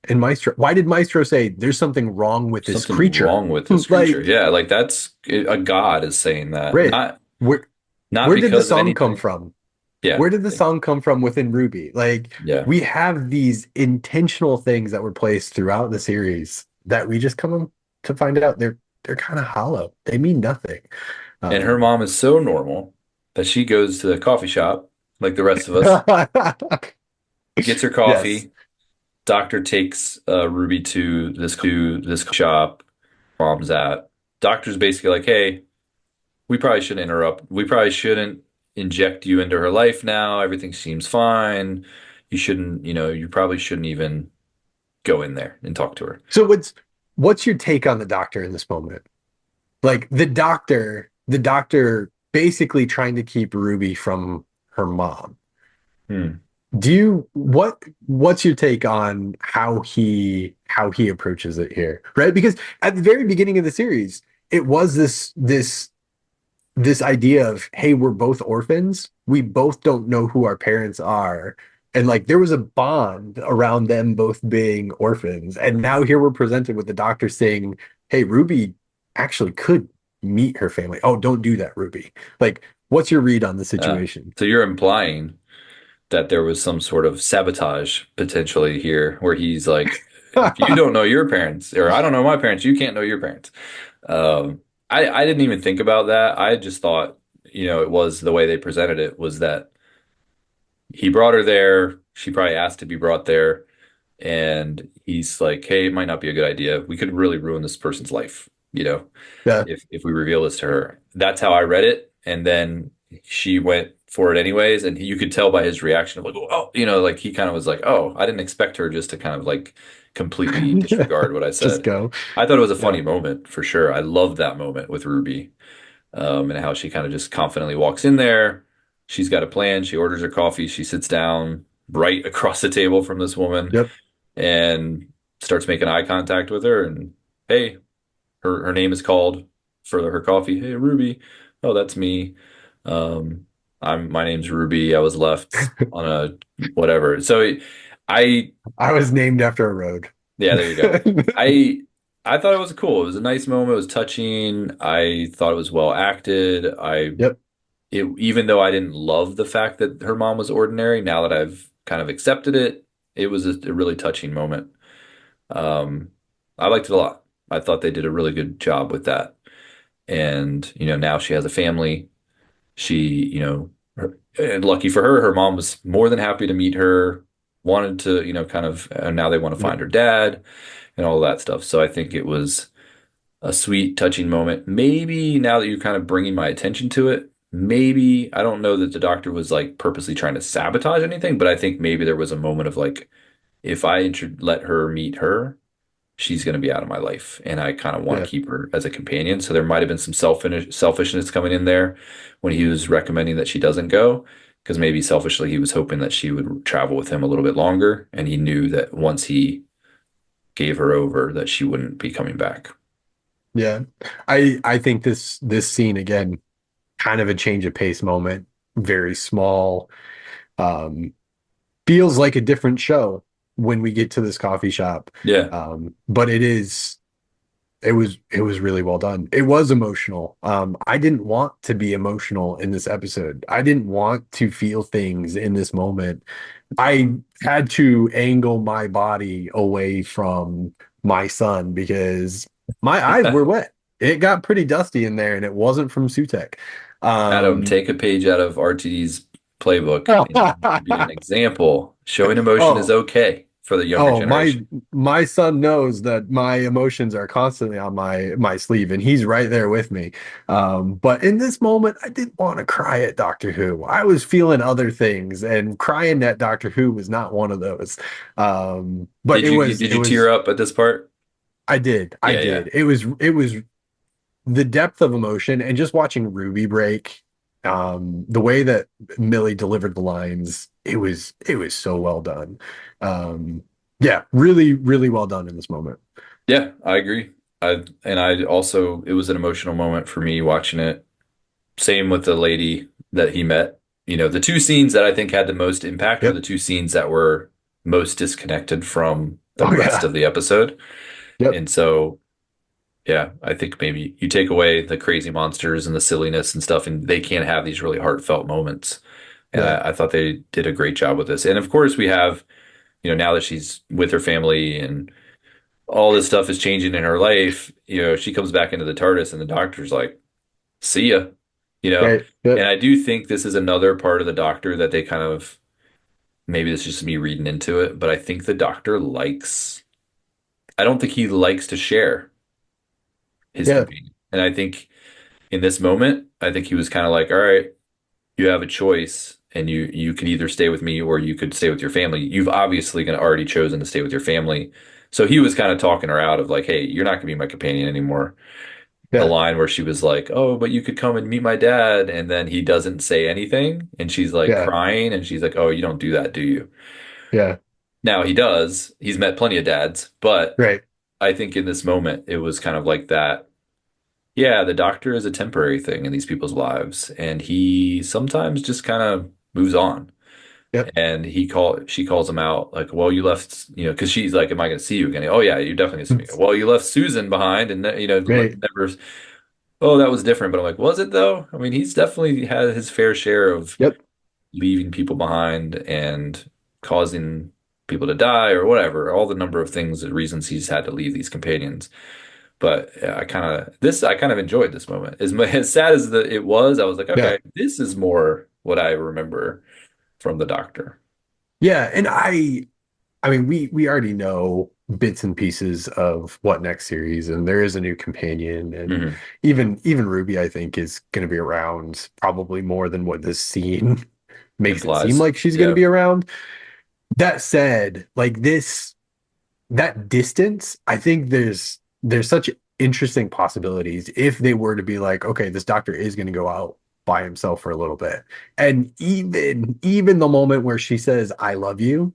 in Maestro, why did Maestro say there's something wrong with this something creature? wrong with this creature. Like, Yeah, like that's a god is saying that. Rit, where Not where did the because of song come anything. from? Yeah. Where did the song come from within Ruby? Like, Yeah. we have these intentional things that were placed throughout the series that we just come to find out they're kind of hollow. They mean nothing. And her Um, mom is so normal that she goes to the coffee shop like the rest of us, gets her yes. coffee. Doctor takes Ruby to this shop mom's at. Doctor's basically like, "Hey, we probably shouldn't interrupt. We probably shouldn't inject you into her life now. Everything seems fine. You shouldn't, you probably shouldn't even go in there and talk to her." So what's your take on the doctor in this moment? Like the doctor basically trying to keep Ruby from her mom. Hmm. Do you what's your take on how he approaches it here? Right? Because at the very beginning of the series, it was this idea of, hey, we're both orphans. We both don't know who our parents are. And like there was a bond around them both being orphans. And now here we're presented with the doctor saying, hey, Ruby actually could meet her family. Oh, don't do that, Ruby. Like, what's your read on the situation? So you're implying that there was some sort of sabotage potentially here, where he's like, if you don't know your parents, or I don't know my parents, you can't know your parents. I didn't even think about that. I just thought, it was the way they presented it was that he brought her there. She probably asked to be brought there. And he's like, hey, it might not be a good idea. We could really ruin this person's life, Yeah. if we reveal this to her. That's how I read it. And then she went for it anyways. And you could tell by his reaction of like, oh, like he kind of was like, oh, I didn't expect her just to kind of like completely disregard what I Just said. go. I thought it was a Yeah. funny moment for sure. I loved that moment with Ruby, and how she kind of just confidently walks in there. She's got a plan. She orders her coffee. She sits down right across the table from this woman Yep. and starts making eye contact with her. And hey, her name is called for her coffee. Hey, Ruby. Oh, that's me. Um, my name's Ruby. I was left on a whatever. So I I was named after a road. yeah, there you go. I I thought it was cool. It was a nice moment. It was touching. I thought it was well acted. Yep. Even though I didn't love the fact that her mom was ordinary, now that I've kind of accepted it, it was a really touching moment. Um, I liked it a lot. I thought they did a really good job with that. And, now she has a family. She, and lucky for her, her mom was more than happy to meet her, wanted to, kind of, and now they want to Yep. find her dad and all of that stuff. So I think it was a sweet, touching moment. Maybe now that you're kind of bringing my attention to it, maybe I don't know that the doctor was like purposely trying to sabotage anything, but I think maybe there was a moment of like, if I let her meet her, she's going to be out of my life, and I kind of want Yeah. to keep her as a companion. So there might have been some selfishness coming in there when he was recommending that she doesn't go, because maybe selfishly he was hoping that she would travel with him a little bit longer, and he knew that once he gave her over, that she wouldn't be coming back. Yeah. I think this scene again, kind of a change of pace moment, very small. Um, Feels like a different show when we get to this coffee shop. Yeah. But it is it was really well done. It was emotional. I didn't want to be emotional in this episode. I didn't want to feel things in this moment. I had to angle my body away from my son because my eyes were wet. It got pretty dusty in there, and it wasn't from Sutek. Adam, Um, take a page out of RTD's playbook and be an example. Showing emotion is oh, okay for the younger oh, my generation. my son knows that my emotions are constantly on my sleeve, and he's right there with me. But in this moment, I didn't want to cry at Doctor Who. I was feeling other things, and crying at Doctor Who was not one of those. But Did it you was did it you tear was up at this part? I Yeah, yeah. did. It was the depth of emotion, and just watching Ruby break, the way that Millie delivered the lines, it was so well done. Yeah, really, really well done in this moment. Yeah, I agree. I also it was an emotional moment for me watching it. Same with the lady that he met. You know, the two scenes that I think had the most impact were the Yep. two scenes that were most disconnected from the Oh rest yeah. of the episode. Yep. And so, yeah, I think maybe you take away the crazy monsters and the silliness and stuff, and they can have these really heartfelt moments. And Yeah. I thought they did a great job with this. And of course, we have, now that she's with her family and all this stuff is changing in her life, she comes back into the TARDIS and the doctor's like, see ya, you know? Right. And Yep. I do think this is another part of the doctor that they kind of, maybe this is just me reading into it, but I think the doctor I don't think he likes to share his Yeah. companion. And I think in this moment, I think he was kind of like, all right, you have a choice and you could either stay with me or you could stay with your family. You've obviously gonna already chosen to stay with your family. So he was kind of talking her out of like, hey, you're not gonna be my companion anymore. The Yeah. line where she was like, "Oh, but you could come and meet my dad," and then he doesn't say anything, and she's like Yeah. crying, and she's like, "Oh, you don't do that, do you?" Yeah. Now he does. He's met plenty of dads, but Right. I think in this moment it was kind of like that. Yeah, the doctor is a temporary thing in these people's lives, and he sometimes just kind of moves on. Yep. And she calls him out like, "Well, you left, because she's like, am I going to see you again?" Oh yeah, you're definitely going to see me. Well, you left Susan behind, and Right. never. Oh, that was different. But I'm like, was it though? I mean, he's definitely had his fair share of Yep. leaving people behind and causing people to die or whatever. All the number of things and reasons he's had to leave these companions. But yeah, I kind of enjoyed this moment. As sad as it was, I was like, Yeah. okay, this is more what I remember from the Doctor. Yeah. And I mean, we already know bits and pieces of what next series, and there is a new companion, and Hmm. even Ruby, I think, is going to be around probably more than what this scene makes it seem Implies. like she's going to Yeah. be around. That said, like that distance, I think there's such interesting possibilities if they were to be like, okay, this doctor is going to go out by himself for a little bit. And even the moment where she says, I love you,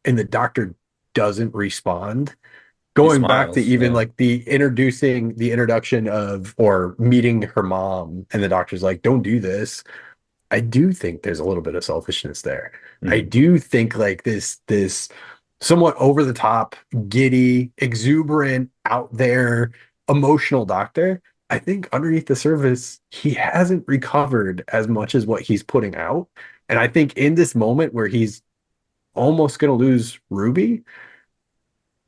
and the doctor doesn't respond, He going back to smiles. even Yeah. like the introduction of or meeting her mom, and the doctor's like, don't do this. I do think there's a little bit of selfishness there. I Hmm. do think like this somewhat over the top, giddy, exuberant, out there, emotional doctor. I think underneath the surface, he hasn't recovered as much as what he's putting out. And I think in this moment where he's almost going to lose Ruby,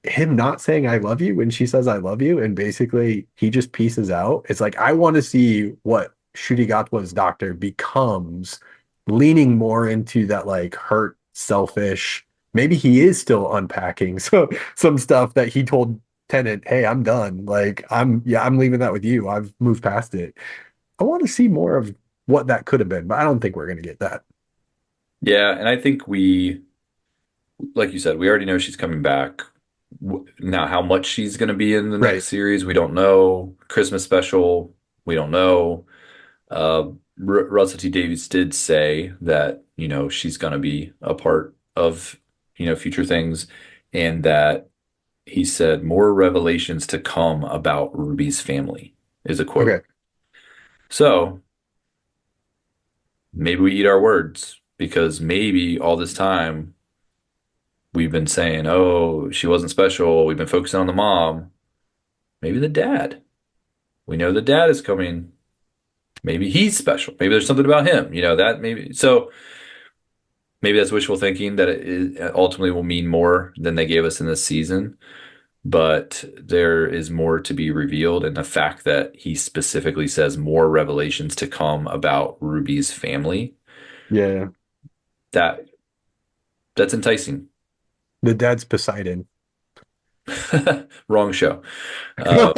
him not saying I love you when she says I love you, and basically he just pieces out. It's like I want to see what Gatwa's doctor becomes, leaning more into that like hurt, selfish. Maybe he is still unpacking some stuff that he told Tennant, "Hey, I'm done. Like I'm leaving that with you. I've moved past it." I want to see more of what that could have been, but I don't think we're going to get that. Yeah, and I think like you said, we already know she's coming back. Now, how much she's going to be in the next Right. series, we don't know. Christmas special, we don't know. Russell T Davies did say that, she's going to be a part of, future things, and that he said more revelations to come about Ruby's family is a quote. Okay. So maybe we eat our words because maybe all this time we've been saying, oh, she wasn't special. We've been focusing on the mom. maybe the dad. We know the dad is coming. Maybe he's special. Maybe there's something about him, that maybe. So maybe that's wishful thinking that it ultimately will mean more than they gave us in this season. But there is more to be revealed. And the fact that he specifically says more revelations to come about Ruby's family, Yeah. that that's enticing. The dad's Poseidon. Wrong show. Uh,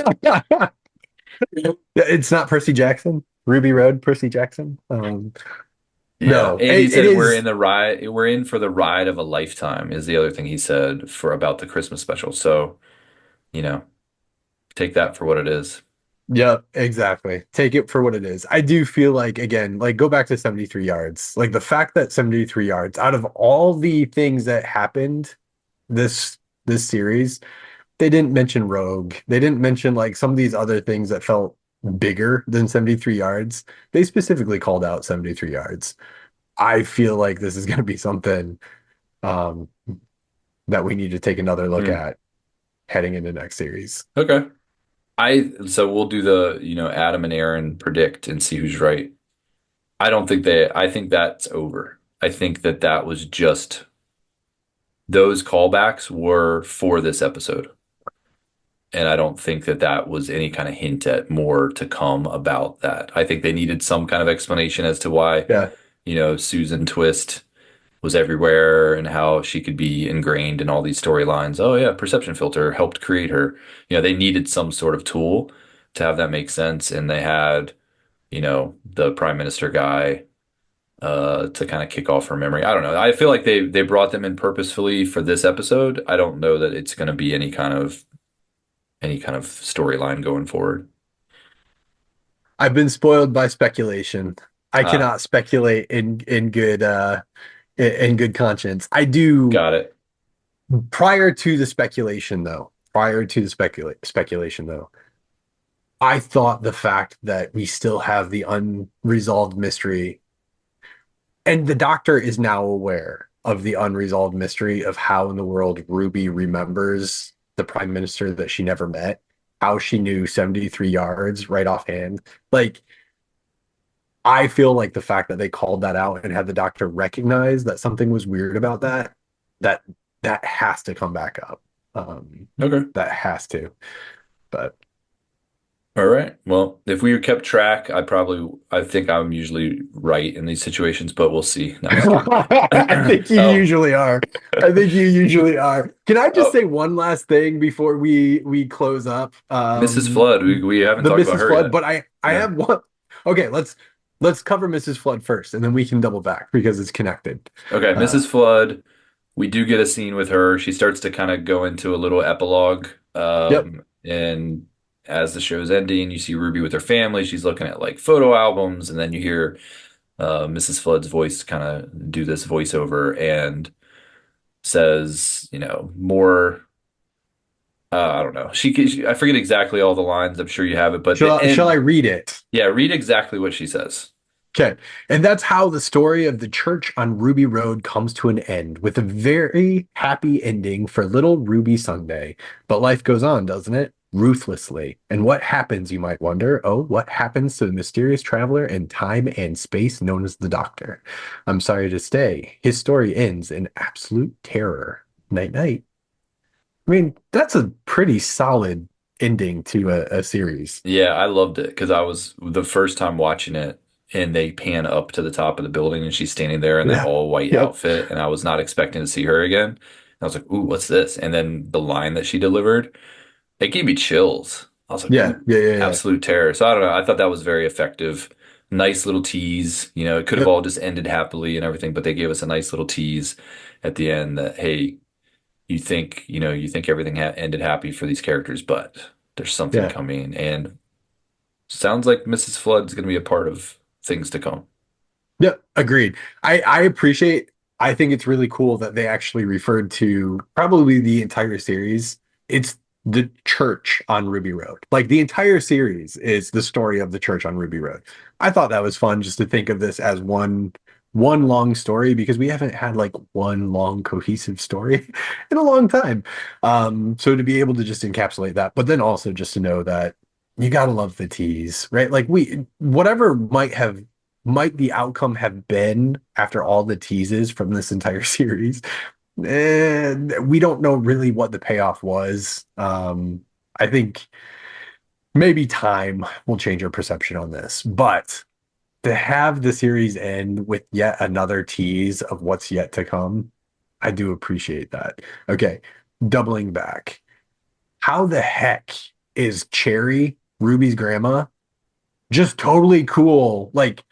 It's not Percy Jackson. Ruby Road, Percy Jackson. yeah. No, And he it said we're in is. the ride, we're in for the ride of a lifetime, is the other thing he said for about the Christmas special. So, you know, take that for what it is. Yep, exactly. Take it for what it is. I do feel like, again, like go back to 73 yards. Like the fact that 73 yards, out of all the things that happened this this series, they didn't mention Rogue. They didn't mention like some of these other things that felt bigger than 73 yards. They specifically called out 73 yards. I feel like this is going to be something um, that we need to take another look Hmm. at heading into next series. Okay. So we'll do the, Adam and Aaron predict and see who's right. I think that's over. I think that that was just, those callbacks were for this episode. And I don't think that that was any kind of hint at more to come about that. I think they needed some kind of explanation as to why, Yeah. Susan Twist was everywhere and how she could be ingrained in all these storylines. Oh yeah, perception filter helped create her. They needed some sort of tool to have that make sense, and they had, the prime minister guy to kind of kick off her memory. I don't know. I feel like they brought them in purposefully for this episode. I don't know that it's going to be any kind of storyline going forward. I've been spoiled by speculation. I Ah, cannot speculate in good in good conscience. I do got it. prior to the speculation though. Prior to the speculation though. I thought the fact that we still have the unresolved mystery and the doctor is now aware of the unresolved mystery of how in the world Ruby remembers the prime minister that she never met, how she knew 73 yards right offhand. Like I feel like the fact that they called that out and had the doctor recognize that something was weird about that that has to come back up. Okay. That has to. But All right. Well, if we kept track, I think I'm usually right in these situations, but we'll see. No, I'm just kidding. I think you Oh, usually are. I think you usually are. Can I just oh, say one last thing before we close up? Mrs. Flood. We haven't The talked about Mrs. her Flood, yet. but I Yeah. have one. Okay, let's cover Mrs. Flood first, and then we can double back because it's connected. Okay, Uh, Mrs. Flood. We do get a scene with her. She starts to kind of go into a little epilogue. yep, And as the show's ending, you see Ruby with her family. She's looking at like photo albums, and then you hear Mrs. Flood's voice kind of do this voiceover and says, more. I don't know. I forget exactly all the lines. I'm sure you have it, but the shall I end. read it? Yeah, read exactly what she says. Okay. And that's how the story of the church on Ruby Road comes to an end with a very happy ending for little Ruby Sunday. But life goes on, doesn't it? Ruthlessly. And what happens, you might wonder? Oh, what happens to the mysterious traveler in time and space known as the Doctor? I'm sorry to say, his story ends in absolute terror. Night night. I mean, that's a pretty solid ending to a series. Yeah, I loved it because I was the first time watching it, and they pan up to the top of the building, and she's standing there in that Yeah. all white Yep. outfit, and I was not expecting to see her again. And I was like, "Ooh, what's this?" And then the line that she delivered, it gave me chills. I was like, Yeah. "Ooh, Yeah. Yeah. Yeah. absolute terror." So I don't know. I thought that was very effective. Nice little tease. It could have Yep. all just ended happily and everything, but they gave us a nice little tease at the end that, hey, you think everything ended happy for these characters, but there's something Yeah. coming, and sounds like Mrs. Flood's going to be a part of things to come. Yeah, agreed. I appreciate. I think it's really cool that they actually referred to probably the entire series. It's the church on Ruby Road. Like the entire series is the story of the church on Ruby Road. I thought that was fun just to think of this as one long story because we haven't had like one long cohesive story in a long time. So to be able to just encapsulate that, but then also just to know that you gotta love the tease, right? Like we whatever might the outcome have been after all the teases from this entire series. We don't know really what the payoff was. I think maybe time will change our perception on this, but to have the series end with yet another tease of what's yet to come, I do appreciate that. Okay, doubling back. How the heck is Cherry, Ruby's grandma, just totally cool? Like,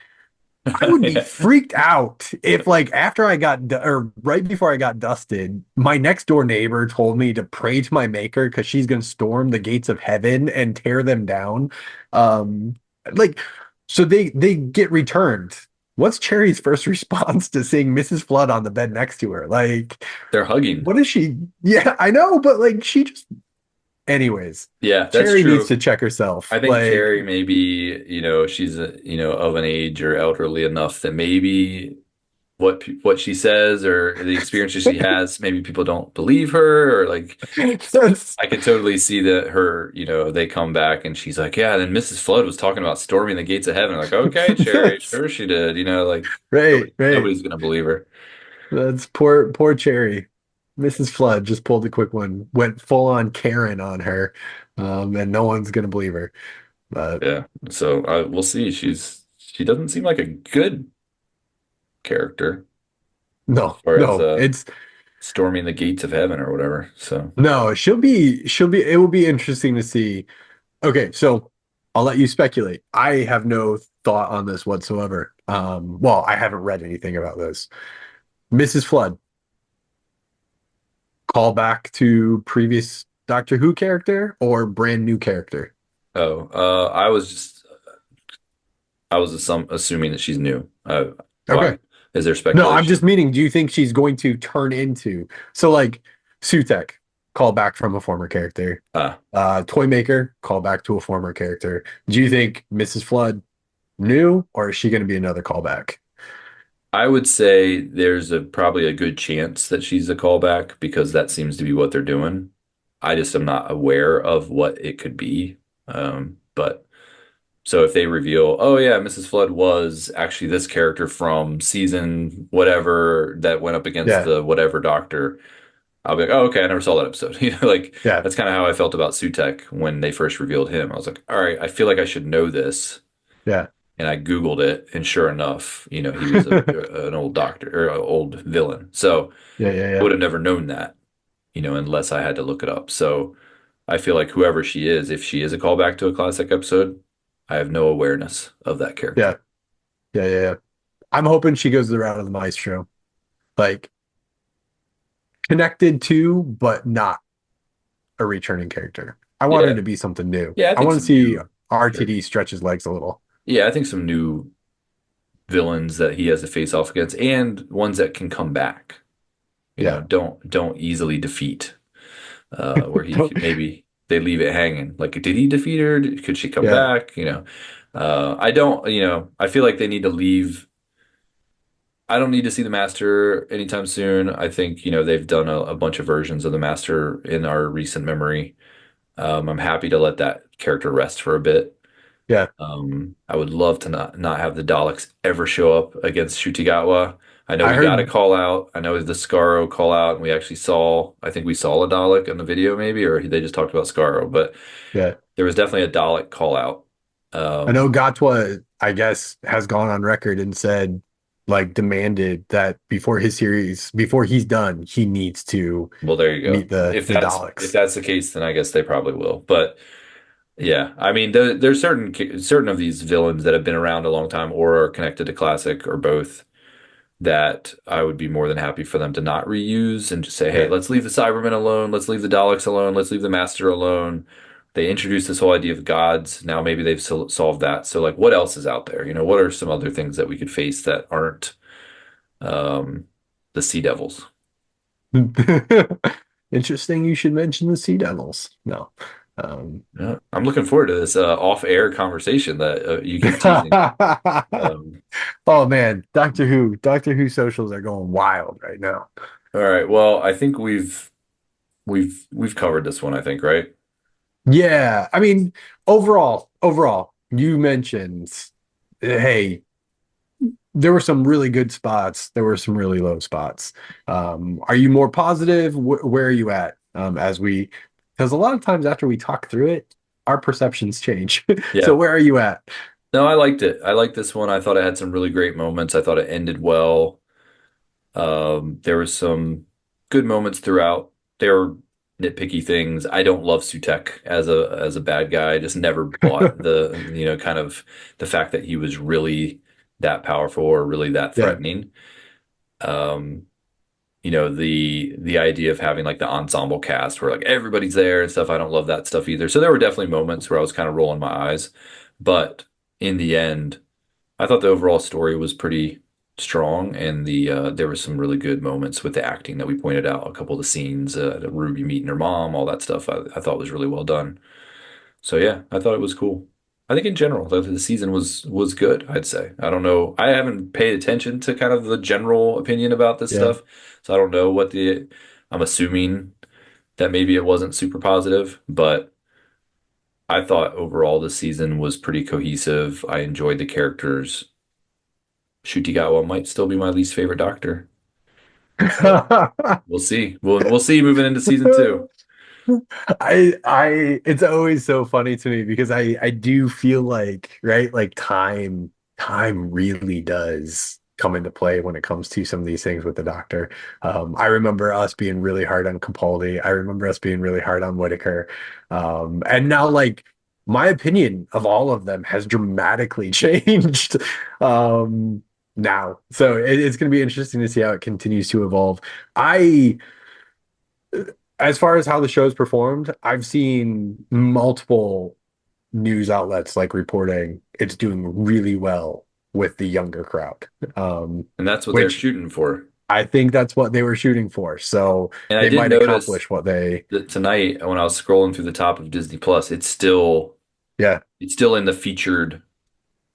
I would be Yeah. freaked out if, like, after I got, or right before I got dusted, my next door neighbor told me to pray to my maker because she's going to storm the gates of heaven and tear them down. Um, like, so they get returned. What's Cherry's first response to seeing Mrs. Flood on the bed next to her? Like, They're hugging. what is she? Yeah, I know, but like, she just, anyways, Yeah, that's Cherry needs true. to check herself. I think Like, Cherry maybe, she's of an age or elderly enough that maybe what she says or the experiences she has, maybe people don't believe her or like that's I could totally see that her, they come back and she's like, yeah, then Mrs. Flood was talking about storming the gates of heaven. Like, okay, Cherry, that's sure she did, like right, right. nobody's gonna believe her. That's poor Cherry. Mrs. Flood just pulled a quick one, went full on Karen on her, and no one's gonna believe her. But Yeah. So we'll see. She doesn't seem like a good character as no, far as no, it's storming the gates of heaven or whatever. So no. She'll be. It will be interesting to see. Okay, so I'll let you speculate. I have no thought on this whatsoever. Well, I haven't read anything about this. Mrs. Flood, call back to previous Doctor Who character or brand new character? oh, I was assuming that she's new. Okay. Why? Is there No, I'm just speculation? meaning, do you think she's going to turn into so like Sutek, call back from a former character. Ah. Toymaker, call back to a former character. Do you think Mrs. Flood new or is she going to be another callback? I would say there's probably a good chance that she's a callback because that seems to be what they're doing. I just am not aware of what it could be. But so if they reveal, oh yeah, Mrs. Flood was actually this character from season whatever that went up against Yeah, the whatever doctor, I'll be like, oh okay, I never saw that episode. Like yeah, that's kind of how I felt about Sutek when they first revealed him. I was like, all right, I feel like I should know this. yeah. And I Googled it, and sure enough, he was an old doctor or an old villain. So Yeah, yeah, I yeah. would have never known that, unless I had to look it up. So I feel like whoever she is, if she is a callback to a classic episode, I have no awareness of that Yeah, character. yeah, yeah, yeah. I'm hoping she goes the route of the Maestro. Like connected to, but not a returning character. I want her Yeah, to be something new. yeah, I I think want to some see new RTD characters. stretch his legs a little. Yeah, I think some new villains that he has to face off against, and ones that can come back. Yeah. Don't easily defeat. Where maybe they leave it hanging. Like, did he defeat her? Could she come Yeah. back? I don't, I feel like they need to leave. I don't need to see the Master anytime soon. I think, they've done a bunch of versions of the Master in our recent memory. I'm happy to let that character rest for a bit. Yeah. I would love to not have the Daleks ever show up against Gatwa. I know I we got a heard, call out. I know the Skaro call out, and we actually I think we saw a Dalek in the video, maybe, or they just talked about Skaro, but yeah. there was definitely a Dalek call out. I know Um, Gatwa, I guess, has gone on record and said, like, demanded that before his series, before he's done, he needs to well, there you go. meet the If the if Daleks. that's the case, then I guess they probably will. But yeah, I mean, there's certain of these villains that have been around a long time or are connected to classic or both that I would be more than happy for them to not reuse and just say, hey, Yeah. let's leave the Cybermen alone, let's leave the Daleks alone, let's leave the Master alone. They introduced this whole idea of gods. Now maybe they've solved that. So like, what else is out there? What are some other things that we could face that aren't um, the Sea Devils? Interesting you should mention the Sea Devils. No. Um, Yeah, I'm looking forward to this off-air conversation that you keep teasing. Um, oh man, Doctor Who socials are going wild right now. all right. Well, I think we've covered this one, I think, right? Yeah, I mean, overall, you mentioned, hey, there were some really good spots. There were some really low spots. Are you more positive? Where are you at? Because a lot of times after we talk through it, our perceptions change. So Yeah. where are you at? No, I liked it. I liked this one. I thought it had some really great moments. I thought it ended well. There was some good moments throughout. There were nitpicky things. I don't love Sutek as a bad guy. I just never bought the, kind of the fact that he was really that powerful or really that Yeah. threatening. Um, the idea of having like the ensemble cast where like everybody's there and stuff. I don't love that stuff either. So there were definitely moments where I was kind of rolling my eyes, but in the end, I thought the overall story was pretty strong, and there were some really good moments with the acting that we pointed out. A couple of the scenes, Ruby meeting her mom, all that stuff. I thought was really well done. So yeah, I thought it was cool. I think in general, the season was good, I'd say. I don't know. I haven't paid attention to kind of the general opinion about this Yeah. stuff, so I don't know I'm assuming that maybe it wasn't super positive, but I thought overall the season was pretty cohesive. I enjoyed the characters. Ncuti Gatwa might still be my least favorite doctor, but we'll see. We'll see moving into season two. It's always so funny to me because I do feel like, right, like time really does come into play when it comes to some of these things with the doctor. I remember us being really hard on Capaldi. I remember us being really hard on Whitaker. And now like my opinion of all of them has dramatically changed. Now. So it's going to be interesting to see how it continues to evolve. I as far as how the show's performed, I've seen multiple news outlets like reporting it's doing really well with the younger crowd, And that's what they're which shooting for. I think that's what they were shooting for. So And I they did might notice accomplish what they, that tonight when I was scrolling through the top of Disney Plus, yeah, it's still in the featured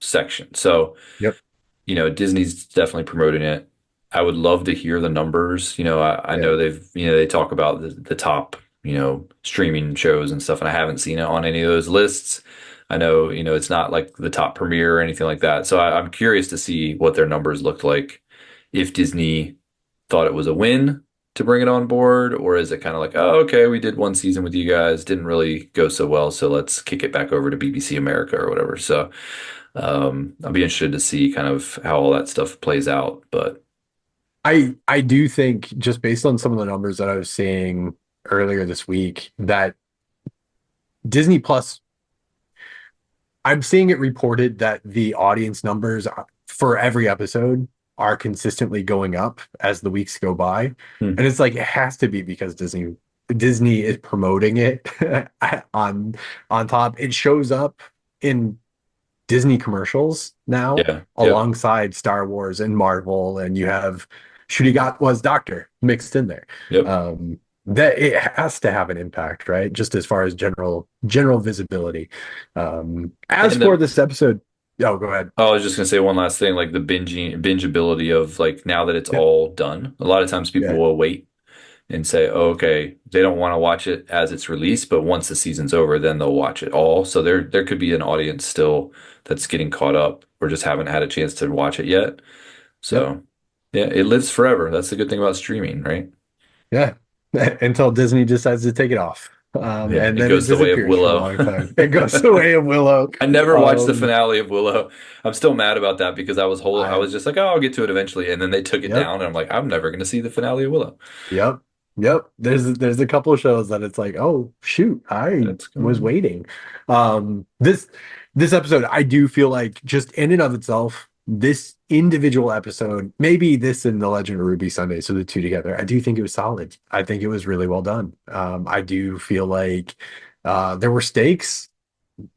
section. So, yep, Disney's definitely promoting it. I would love to hear the numbers. I yeah, know they talk about the top, streaming shows and stuff, and I haven't seen it on any of those lists. I know, it's not like the top premiere or anything like that. So I'm curious to see what their numbers looked like if Disney thought it was a win to bring it on board, or is it kind of like, oh, okay, we did one season with you guys, didn't really go so well, so let's kick it back over to BBC America or whatever. So I'll be interested to see kind of how all that stuff plays out. But I do think just based on some of the numbers that I was seeing earlier this week that Disney Plus, I'm seeing it reported that the audience numbers for every episode are consistently going up as the weeks go by. hmm, And it's like it has to be because Disney is promoting it on on top. It shows up in Disney commercials now yeah, yep, alongside Star Wars and Marvel, and you have Shooty Got was Doctor mixed in there. yep. Um, that it has to have an impact, right? Just as far as general visibility. As And for this episode, oh, go ahead. I was just gonna say one last thing, like the bingeability of like now that it's Yeah, all done. A lot of times people yeah, will wait and say, oh, okay, they don't want to watch it as it's released, but once the season's over, then they'll watch it all. So there could be an audience still that's getting caught up or just haven't had a chance to watch it yet. yep, So yeah, it lives forever. That's the good thing about streaming, right? yeah. Until Disney decides to take it off, Yeah, and it then it goes the way of disappears for a Willow. long time. It goes the way of Willow. I never watched the Um, finale of Willow. I'm still mad about that because I I was just like, oh, I'll get to it eventually, and then they took it Yep. down, and I'm like, I'm never going to see the finale of Willow. Yep. Yep. There's a couple of shows that it's like, oh shoot, I That's was going. waiting. This episode, I do feel like just in and of itself, this individual episode, maybe this and The Legend of Ruby Sunday, so the two together, I do think it was solid. I think it was really well done. I do feel like there were stakes.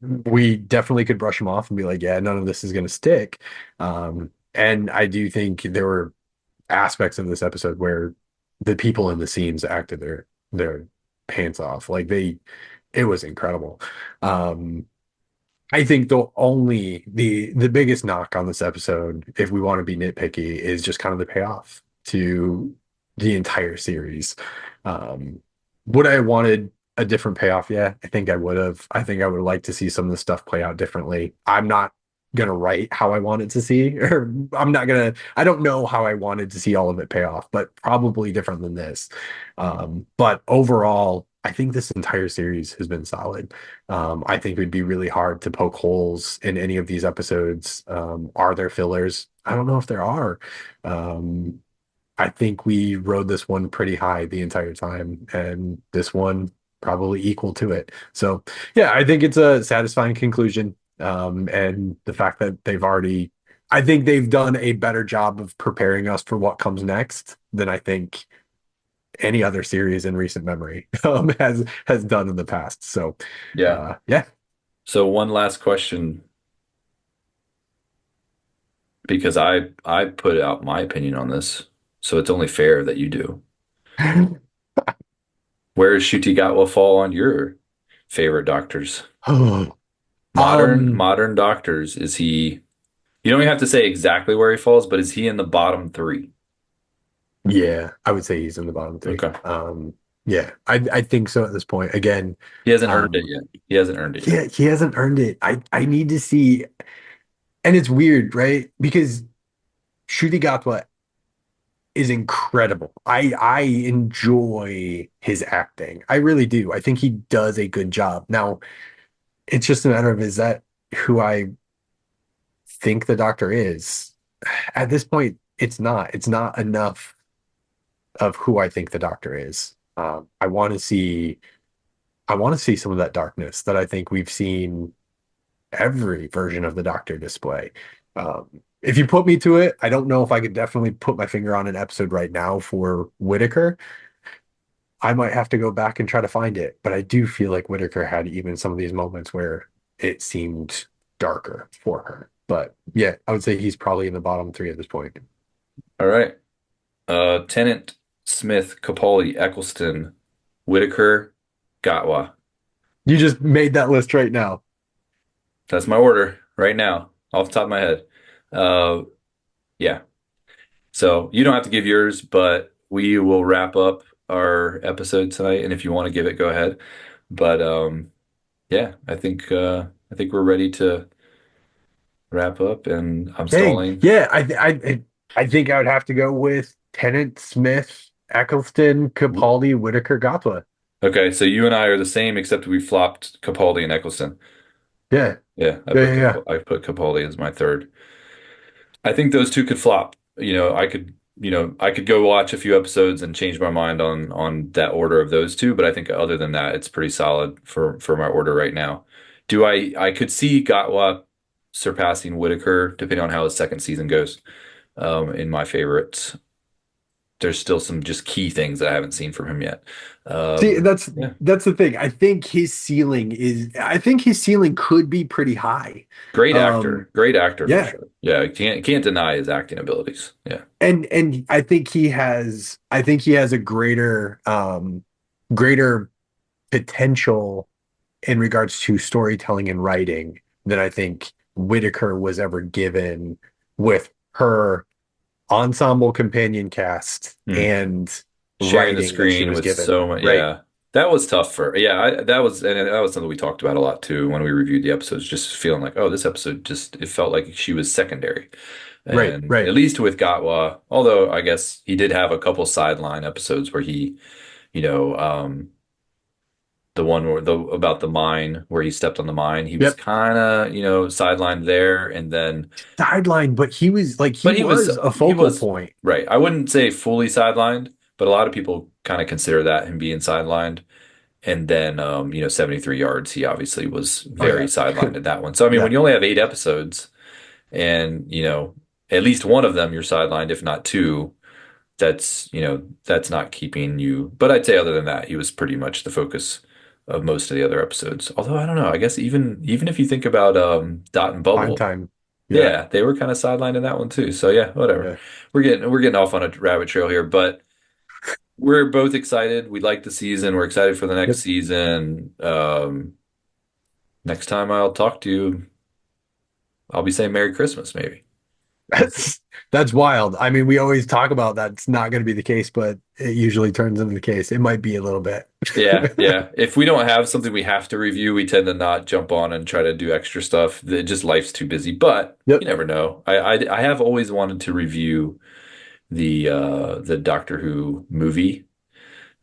We definitely could brush them off and be like, yeah, none of this is going to stick. And I do think there were aspects of this episode where the people in the scenes acted their pants off. Like it was incredible. Um, I think the biggest knock on this episode, if we want to be nitpicky, is just kind of the payoff to the entire series. Um, would I have wanted a different payoff? Yeah, I think I would have. I think I would like to see some of the stuff play out differently. I'm not gonna write how I wanted to see, or I don't know how I wanted to see all of it pay off, but probably different than this. But overall, I think this entire series has been solid. I think it would be really hard to poke holes in any of these episodes. Are there fillers? I don't know if there are. Um, I think we rode this one pretty high the entire time, and this one probably equal to it. So, yeah, I think it's a satisfying conclusion. And the fact that I think they've done a better job of preparing us for what comes next than I think any other series in recent memory has done in the past. So, Yeah. yeah. So one last question, because I put out my opinion on this, so it's only fair that you do. Where does Ncuti Gatwa fall on your favorite doctors? Um, Modern doctors, is he, you don't even have to say exactly where he falls, but is he in the bottom three? yeah, I would say he's in the bottom three. Okay. Yeah, I think so at this point. Again, He hasn't earned it um, yet. He hasn't earned it yet. yeah, he hasn't earned it. I need to see, and it's weird, right? Because Shruti Gatwa is incredible. I enjoy his acting. I really do. I think he does a good job. Now, it's just a matter of is that who I think the Doctor is? At this point, it's not. It's not enough of who I think the Doctor is. I want to see some of that darkness that I think we've seen every version of the Doctor display. If you put me to it, I don't know if I could definitely put my finger on an episode right now for Whitaker. I might have to go back and try to find it, but I do feel like Whitaker had even some of these moments where it seemed darker for her. But yeah, I would say he's probably in the bottom three at this point. All right. Tennant, Smith, Capaldi, Eccleston, Whitaker, Gatwa. You just made that list right now. That's my order right now, off the top of my head. Uh, yeah. So you don't have to give yours, but we will wrap up our episode tonight. And if you want to give it, go ahead. But yeah, I think we're ready to wrap up, and I'm Dang. stalling. Yeah, I think I would have to go with Tennant, Smith, Eccleston, Capaldi, Whitaker, Gatwa. Okay, so you and I are the same, except we flopped Capaldi and Eccleston. Yeah. Yeah, Yeah, yeah, yeah. I put Capaldi as my third. I think those two could flop. I could go watch a few episodes and change my mind on that order of those two, but I think other than that, it's pretty solid for my order right now. I could see Gatwa surpassing Whitaker depending on how the second season goes. In my favorites, there's still some just key things that I haven't seen from him yet. See, Yeah, that's the thing. I think his ceiling could be pretty high. great actor for Yeah. sure. Yeah, can't deny his acting abilities. Yeah. And I think he has a greater potential in regards to storytelling and writing than I think Whitaker was ever given with her ensemble companion cast Hmm. and Sharing the writing that she screen was with given. so much. Right. Yeah, that was tough for. Yeah, that was something we talked about a lot too when we reviewed the episodes. Just feeling like, oh, this episode just it felt like she was secondary, Right. and Right. at least with Gatwa, although I guess he did have a couple sideline episodes where he, you know, the one where the about the mine where he stepped on the mine, he was Yep. kind of sidelined there, and then Sideline, but he but was a he focal was point. right. I wouldn't say fully sidelined, but a lot of people kind of consider that him being sidelined. And then, 73 yards, he obviously was Oh very yeah. sidelined in that one. So, I mean, Yeah. when you only have 8 episodes and, at least one of them you're sidelined, if not two, that's not keeping you. But I'd say other than that, he was pretty much the focus of most of the other episodes. Although, I don't know, I guess even if you think about Dot and Prime Bubble, time. Yeah. yeah, they were kind of sidelined in that one too. So, yeah, whatever. Yeah. We're getting off on a rabbit trail here, but we're both excited. We like the season. We're excited for the next Yep. season. Next time I'll talk to you, I'll be saying Merry Christmas, maybe. We'll see. That's wild. I mean, we always talk about that's not going to be the case, but it usually turns into the case. It might be a little bit. Yeah, yeah. If we don't have something we have to review, we tend to not jump on and try to do extra stuff. Just life's too busy. But you Yep. never know. I have always wanted to review the Doctor Who movie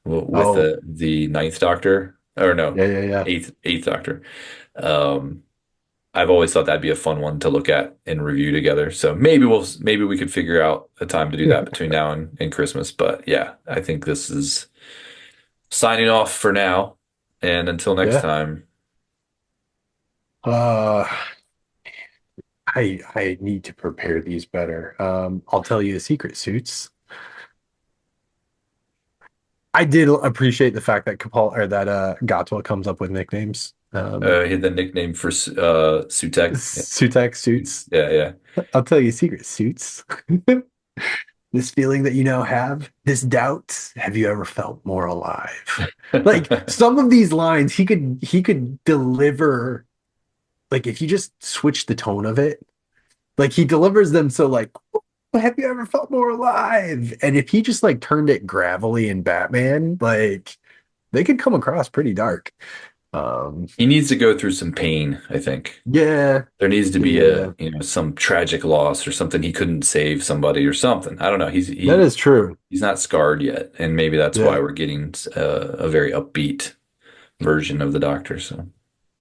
with Oh, the Ninth Doctor, or no, yeah, yeah, yeah. Eighth Doctor. Um, I've always thought that'd be a fun one to look at and review together. So maybe we could figure out a time to do that between now and Christmas. But yeah, I think this is signing off for now. And until next Yeah. time, Uh, I need to prepare these better. I'll tell you the secret, Suits. I did appreciate the fact that Kapal or that Gatwa comes up with nicknames. hit the nickname for Sutek. Sutek Suits. Yeah, yeah. I'll tell you a secret, Suits. This feeling that you now have, this doubt, have you ever felt more alive? Like some of these lines he could deliver like if you just switch the tone of it, like he delivers them so like have you ever felt more alive? And if he just like turned it gravelly in Batman, like they could come across pretty dark. Um He needs to go through some pain, I think. yeah, There needs to be yeah, some tragic loss or something. He couldn't save somebody or something. I don't know. that is true. He's not scarred yet, and maybe that's why Yeah. we're getting a very upbeat version of the Doctor. So.